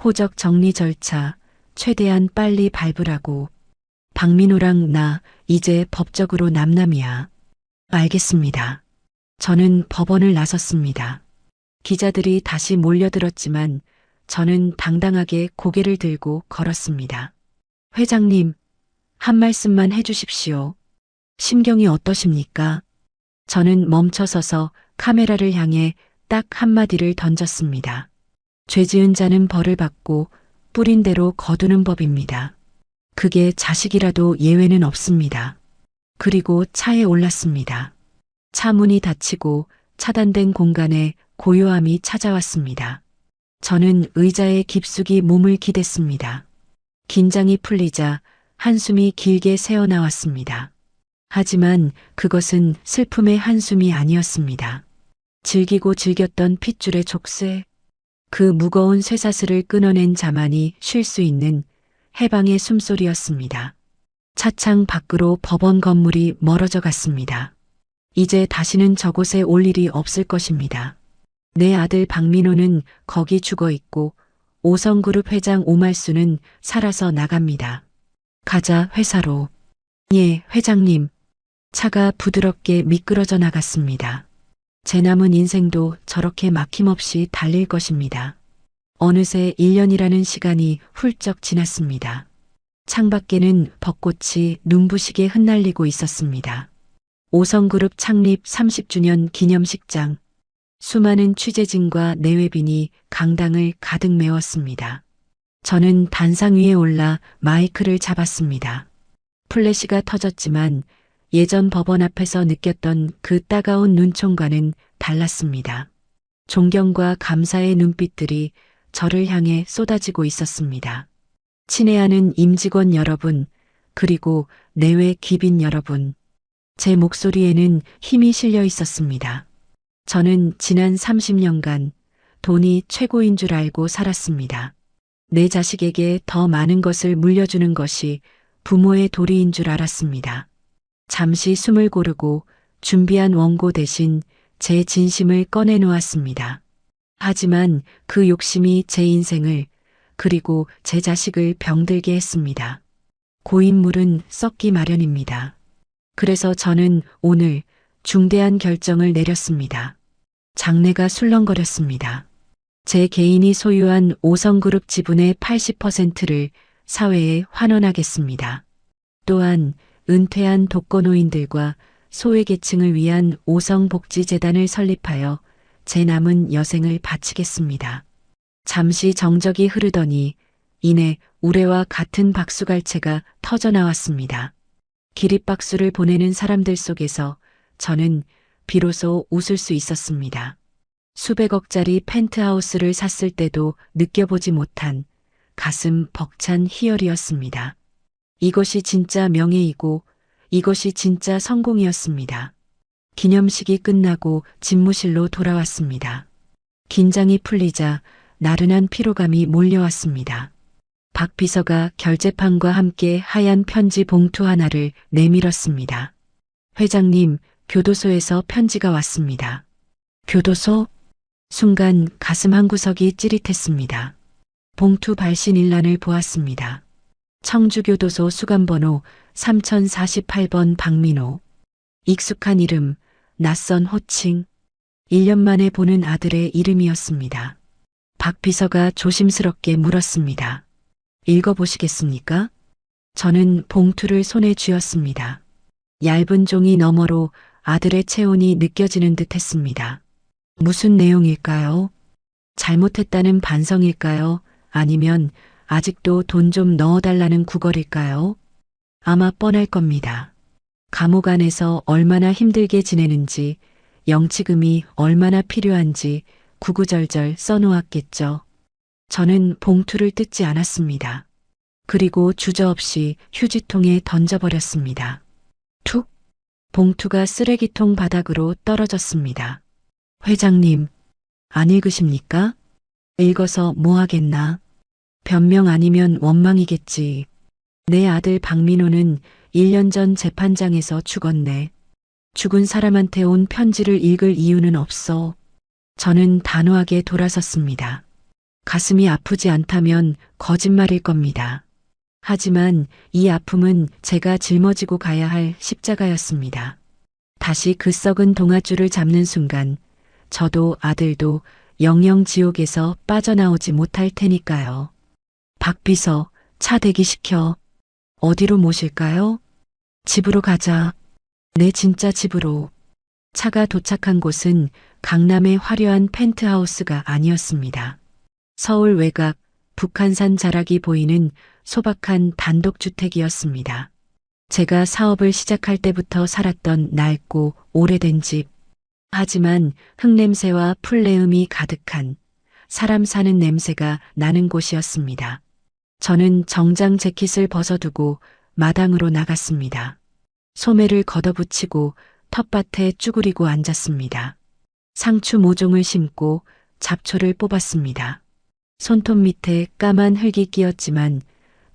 호적 정리 절차 최대한 빨리 밟으라고. 박민호랑 나 이제 법적으로 남남이야. 알겠습니다. 저는 법원을 나섰습니다. 기자들이 다시 몰려들었지만 저는 당당하게 고개를 들고 걸었습니다. 회장님, 한 말씀만 해주십시오. 심경이 어떠십니까? 저는 멈춰서서 카메라를 향해 딱 한마디를 던졌습니다. 죄 지은 자는 벌을 받고 뿌린 대로 거두는 법입니다. 그게 자식이라도 예외는 없습니다. 그리고 차에 올랐습니다. 차 문이 닫히고 차단된 공간에 고요함이 찾아왔습니다. 저는 의자에 깊숙이 몸을 기댔습니다. 긴장이 풀리자 한숨이 길게 새어나왔습니다. 하지만 그것은 슬픔의 한숨이 아니었습니다. 즐기고 즐겼던 핏줄의 족쇄, 그 무거운 쇠사슬을 끊어낸 자만이 쉴 수 있는 해방의 숨소리였습니다. 차창 밖으로 법원 건물이 멀어져 갔습니다. 이제 다시는 저곳에 올 일이 없을 것입니다. 내 아들 박민호는 거기 죽어 있고 오성그룹 회장 오말수는 살아서 나갑니다. 가자, 회사로. 예, 회장님. 차가 부드럽게 미끄러져 나갔습니다. 제 남은 인생도 저렇게 막힘없이 달릴 것입니다. 어느새 1년이라는 시간이 훌쩍 지났습니다. 창밖에는 벚꽃이 눈부시게 흩날리고 있었습니다. 오성그룹 창립 30주년 기념식장. 수많은 취재진과 내외빈이 강당을 가득 메웠습니다. 저는 단상 위에 올라 마이크를 잡았습니다. 플래시가 터졌지만 예전 법원 앞에서 느꼈던 그 따가운 눈총과는 달랐습니다. 존경과 감사의 눈빛들이 저를 향해 쏟아지고 있었습니다. 친애하는 임직원 여러분, 그리고 내외 기빈 여러분. 제 목소리에는 힘이 실려 있었습니다. 저는 지난 30년간 돈이 최고인 줄 알고 살았습니다. 내 자식에게 더 많은 것을 물려주는 것이 부모의 도리인 줄 알았습니다. 잠시 숨을 고르고 준비한 원고 대신 제 진심을 꺼내놓았습니다. 하지만 그 욕심이 제 인생을, 그리고 제 자식을 병들게 했습니다. 고인물은 썩기 마련입니다. 그래서 저는 오늘 중대한 결정을 내렸습니다. 장래가 술렁거렸습니다. 제 개인이 소유한 오성그룹 지분의 80%를 사회에 환원하겠습니다. 또한 은퇴한 독거노인들과 소외계층을 위한 오성복지재단을 설립하여 제 남은 여생을 바치겠습니다. 잠시 정적이 흐르더니 이내 우레와 같은 박수갈채가 터져나왔습니다. 기립박수를 보내는 사람들 속에서 저는 비로소 웃을 수 있었습니다. 수백억짜리 펜트하우스를 샀을 때도 느껴보지 못한 가슴 벅찬 희열이었습니다. 이것이 진짜 명예이고 이것이 진짜 성공이었습니다. 기념식이 끝나고 집무실로 돌아왔습니다. 긴장이 풀리자 나른한 피로감이 몰려왔습니다. 박 비서가 결제판과 함께 하얀 편지 봉투 하나를 내밀었습니다. 회장님, 교도소에서 편지가 왔습니다. 교도소? 순간 가슴 한구석이 찌릿했습니다. 봉투 발신 일란을 보았습니다. 청주교도소 수감번호 3048번 박민호. 익숙한 이름, 낯선 호칭. 1년 만에 보는 아들의 이름이었습니다. 박 비서가 조심스럽게 물었습니다. 읽어보시겠습니까? 저는 봉투를 손에 쥐었습니다. 얇은 종이 너머로 아들의 체온이 느껴지는 듯 했습니다. 무슨 내용일까요? 잘못했다는 반성일까요? 아니면 아직도 돈 좀 넣어달라는 구걸일까요? 아마 뻔할 겁니다. 감옥 안에서 얼마나 힘들게 지내는지, 영치금이 얼마나 필요한지 구구절절 써놓았겠죠. 저는 봉투를 뜯지 않았습니다. 그리고 주저없이 휴지통에 던져버렸습니다. 툭! 봉투가 쓰레기통 바닥으로 떨어졌습니다. 회장님, 안 읽으십니까? 읽어서 뭐 하겠나? 변명 아니면 원망이겠지. 내 아들 박민호는 1년 전 재판장에서 죽었네. 죽은 사람한테 온 편지를 읽을 이유는 없어. 저는 단호하게 돌아섰습니다. 가슴이 아프지 않다면 거짓말일 겁니다. 하지만 이 아픔은 제가 짊어지고 가야 할 십자가였습니다. 다시 그 썩은 동아줄을 잡는 순간 저도 아들도 영영 지옥에서 빠져나오지 못할 테니까요. 박 비서, 차 대기시켜. 어디로 모실까요? 집으로 가자. 내 진짜 집으로. 차가 도착한 곳은 강남의 화려한 펜트하우스가 아니었습니다. 서울 외곽, 북한산 자락이 보이는 소박한 단독주택이었습니다. 제가 사업을 시작할 때부터 살았던 낡고 오래된 집. 하지만 흙냄새와 풀내음이 가득한 사람 사는 냄새가 나는 곳이었습니다. 저는 정장 재킷을 벗어두고 마당으로 나갔습니다. 소매를 걷어붙이고 텃밭에 쭈그리고 앉았습니다. 상추 모종을 심고 잡초를 뽑았습니다. 손톱 밑에 까만 흙이 끼었지만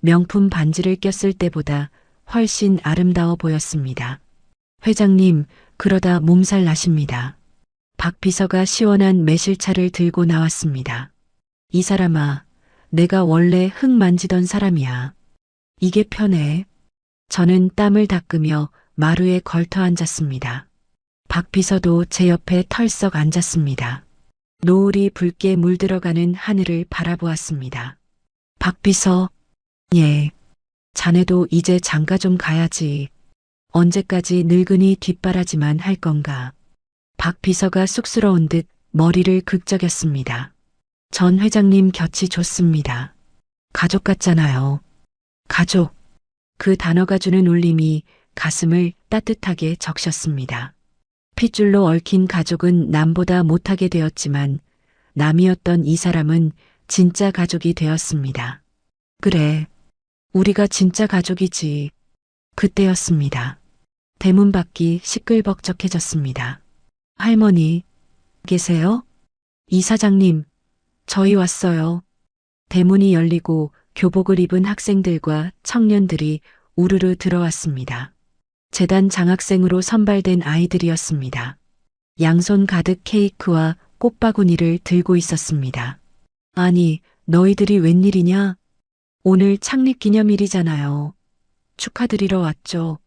명품 반지를 꼈을 때보다 훨씬 아름다워 보였습니다. 회장님, 그러다 몸살 나십니다. 박 비서가 시원한 매실차를 들고 나왔습니다. 이 사람아, 내가 원래 흙 만지던 사람이야. 이게 편해. 저는 땀을 닦으며 마루에 걸터 앉았습니다. 박 비서도 제 옆에 털썩 앉았습니다. 노을이 붉게 물들어가는 하늘을 바라보았습니다. 박 비서, 예. 자네도 이제 장가 좀 가야지. 언제까지 늙은이 뒷바라지만 할 건가. 박 비서가 쑥스러운 듯 머리를 긁적였습니다. 전 회장님 곁이 좋습니다. 가족 같잖아요. 가족. 그 단어가 주는 울림이 가슴을 따뜻하게 적셨습니다. 핏줄로 얽힌 가족은 남보다 못하게 되었지만 남이었던 이 사람은 진짜 가족이 되었습니다. 그래. 우리가 진짜 가족이지. 그때였습니다. 대문 밖이 시끌벅적해졌습니다. 할머니, 계세요? 이사장님, 저희 왔어요. 대문이 열리고 교복을 입은 학생들과 청년들이 우르르 들어왔습니다. 재단 장학생으로 선발된 아이들이었습니다. 양손 가득 케이크와 꽃바구니를 들고 있었습니다. 아니, 너희들이 웬일이냐? 오늘 창립기념일이잖아요. 축하드리러 왔죠.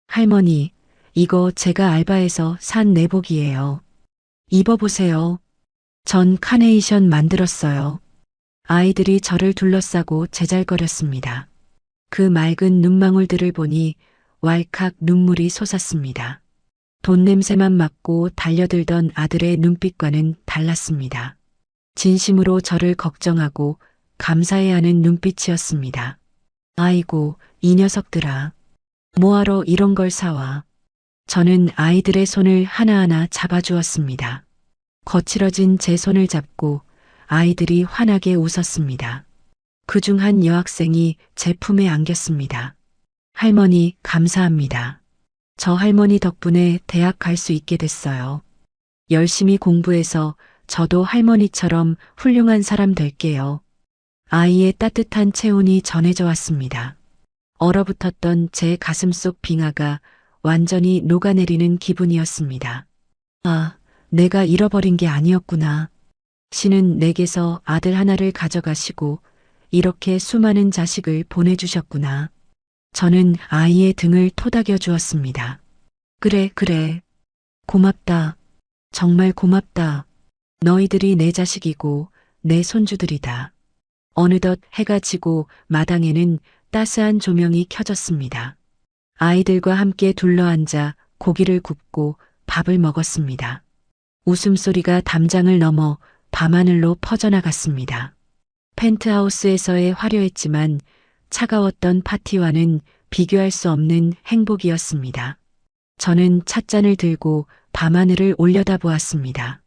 할머니, 이거 제가 알바해서 산 내복이에요. 입어보세요. 전 카네이션 만들었어요. 아이들이 저를 둘러싸고 제잘거렸습니다. 그 맑은 눈망울들을 보니 왈칵 눈물이 솟았습니다. 돈 냄새만 맡고 달려들던 아들의 눈빛과는 달랐습니다. 진심으로 저를 걱정하고 감사해하는 눈빛이었습니다. 아이고, 이 녀석들아. 뭐하러 이런 걸 사와. 저는 아이들의 손을 하나하나 잡아주었습니다. 거칠어진 제 손을 잡고 아이들이 환하게 웃었습니다. 그중 한 여학생이 제 품에 안겼습니다. 할머니, 감사합니다. 저 할머니 덕분에 대학 갈 수 있게 됐어요. 열심히 공부해서 저도 할머니처럼 훌륭한 사람 될게요. 아이의 따뜻한 체온이 전해져 왔습니다. 얼어붙었던 제 가슴속 빙하가 완전히 녹아내리는 기분이었습니다. 아, 내가 잃어버린 게 아니었구나. 신은 내게서 아들 하나를 가져가시고 이렇게 수많은 자식을 보내주셨구나. 저는 아이의 등을 토닥여 주었습니다. 그래, 그래. 고맙다. 정말 고맙다. 너희들이 내 자식이고 내 손주들이다. 어느덧 해가 지고 마당에는 따스한 조명이 켜졌습니다. 아이들과 함께 둘러앉아 고기를 굽고 밥을 먹었습니다. 웃음소리가 담장을 넘어 밤하늘로 퍼져나갔습니다. 펜트하우스에서의 화려했지만 차가웠던 파티와는 비교할 수 없는 행복이었습니다. 저는 찻잔을 들고 밤하늘을 올려다보았습니다.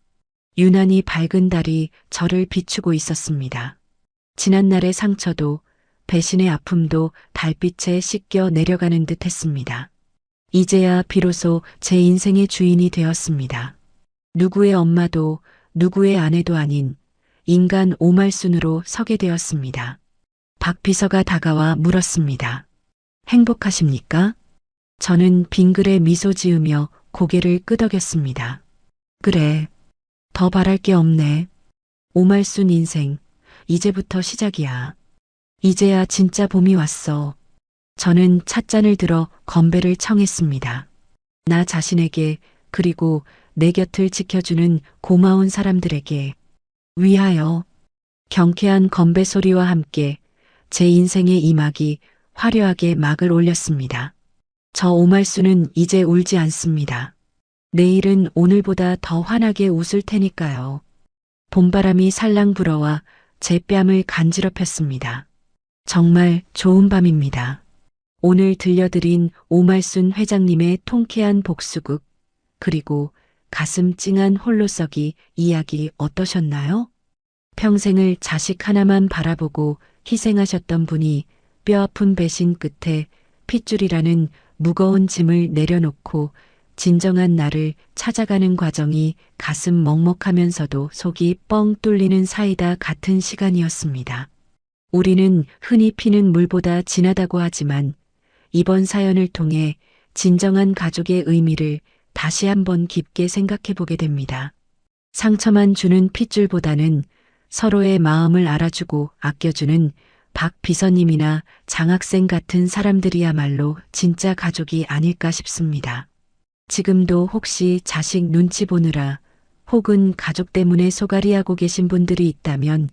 유난히 밝은 달이 저를 비추고 있었습니다. 지난날의 상처도 배신의 아픔도 달빛에 씻겨 내려가는 듯 했습니다. 이제야 비로소 제 인생의 주인이 되었습니다. 누구의 엄마도 누구의 아내도 아닌 인간 오말순으로 서게 되었습니다. 박 비서가 다가와 물었습니다. 행복하십니까? 저는 빙그레 미소 지으며 고개를 끄덕였습니다. 그래, 더 바랄 게 없네. 오말순 인생, 이제부터 시작이야. 이제야 진짜 봄이 왔어. 저는 찻잔을 들어 건배를 청했습니다. 나 자신에게 그리고 내 곁을 지켜주는 고마운 사람들에게 위하여. 경쾌한 건배 소리와 함께 제 인생의 이막이 화려하게 막을 올렸습니다. 저 오말수는 이제 울지 않습니다. 내일은 오늘보다 더 환하게 웃을 테니까요. 봄바람이 살랑 불어와 제 뺨을 간지럽혔습니다. 정말 좋은 밤입니다. 오늘 들려드린 오말순 회장님의 통쾌한 복수극, 그리고 가슴 찡한 홀로서기 이야기 어떠셨나요? 평생을 자식 하나만 바라보고 희생하셨던 분이 뼈아픈 배신 끝에 핏줄이라는 무거운 짐을 내려놓고 진정한 나를 찾아가는 과정이 가슴 먹먹하면서도 속이 뻥 뚫리는 사이다 같은 시간이었습니다. 우리는 흔히 피는 물보다 진하다고 하지만 이번 사연을 통해 진정한 가족의 의미를 다시 한번 깊게 생각해 보게 됩니다. 상처만 주는 핏줄보다는 서로의 마음을 알아주고 아껴주는 박 비서님이나 장학생 같은 사람들이야말로 진짜 가족이 아닐까 싶습니다. 지금도 혹시 자식 눈치 보느라 혹은 가족 때문에 소갈이하고 계신 분들이 있다면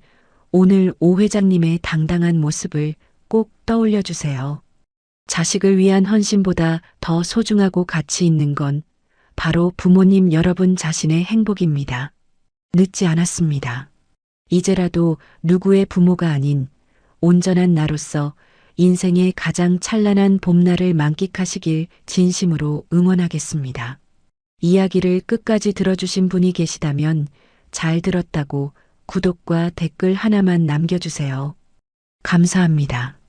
오늘 오 회장님의 당당한 모습을 꼭 떠올려 주세요. 자식을 위한 헌신보다 더 소중하고 가치 있는 건 바로 부모님 여러분 자신의 행복입니다. 늦지 않았습니다. 이제라도 누구의 부모가 아닌 온전한 나로서 인생의 가장 찬란한 봄날을 만끽하시길 진심으로 응원하겠습니다. 이야기를 끝까지 들어주신 분이 계시다면 잘 들었다고 구독과 댓글 하나만 남겨주세요. 감사합니다.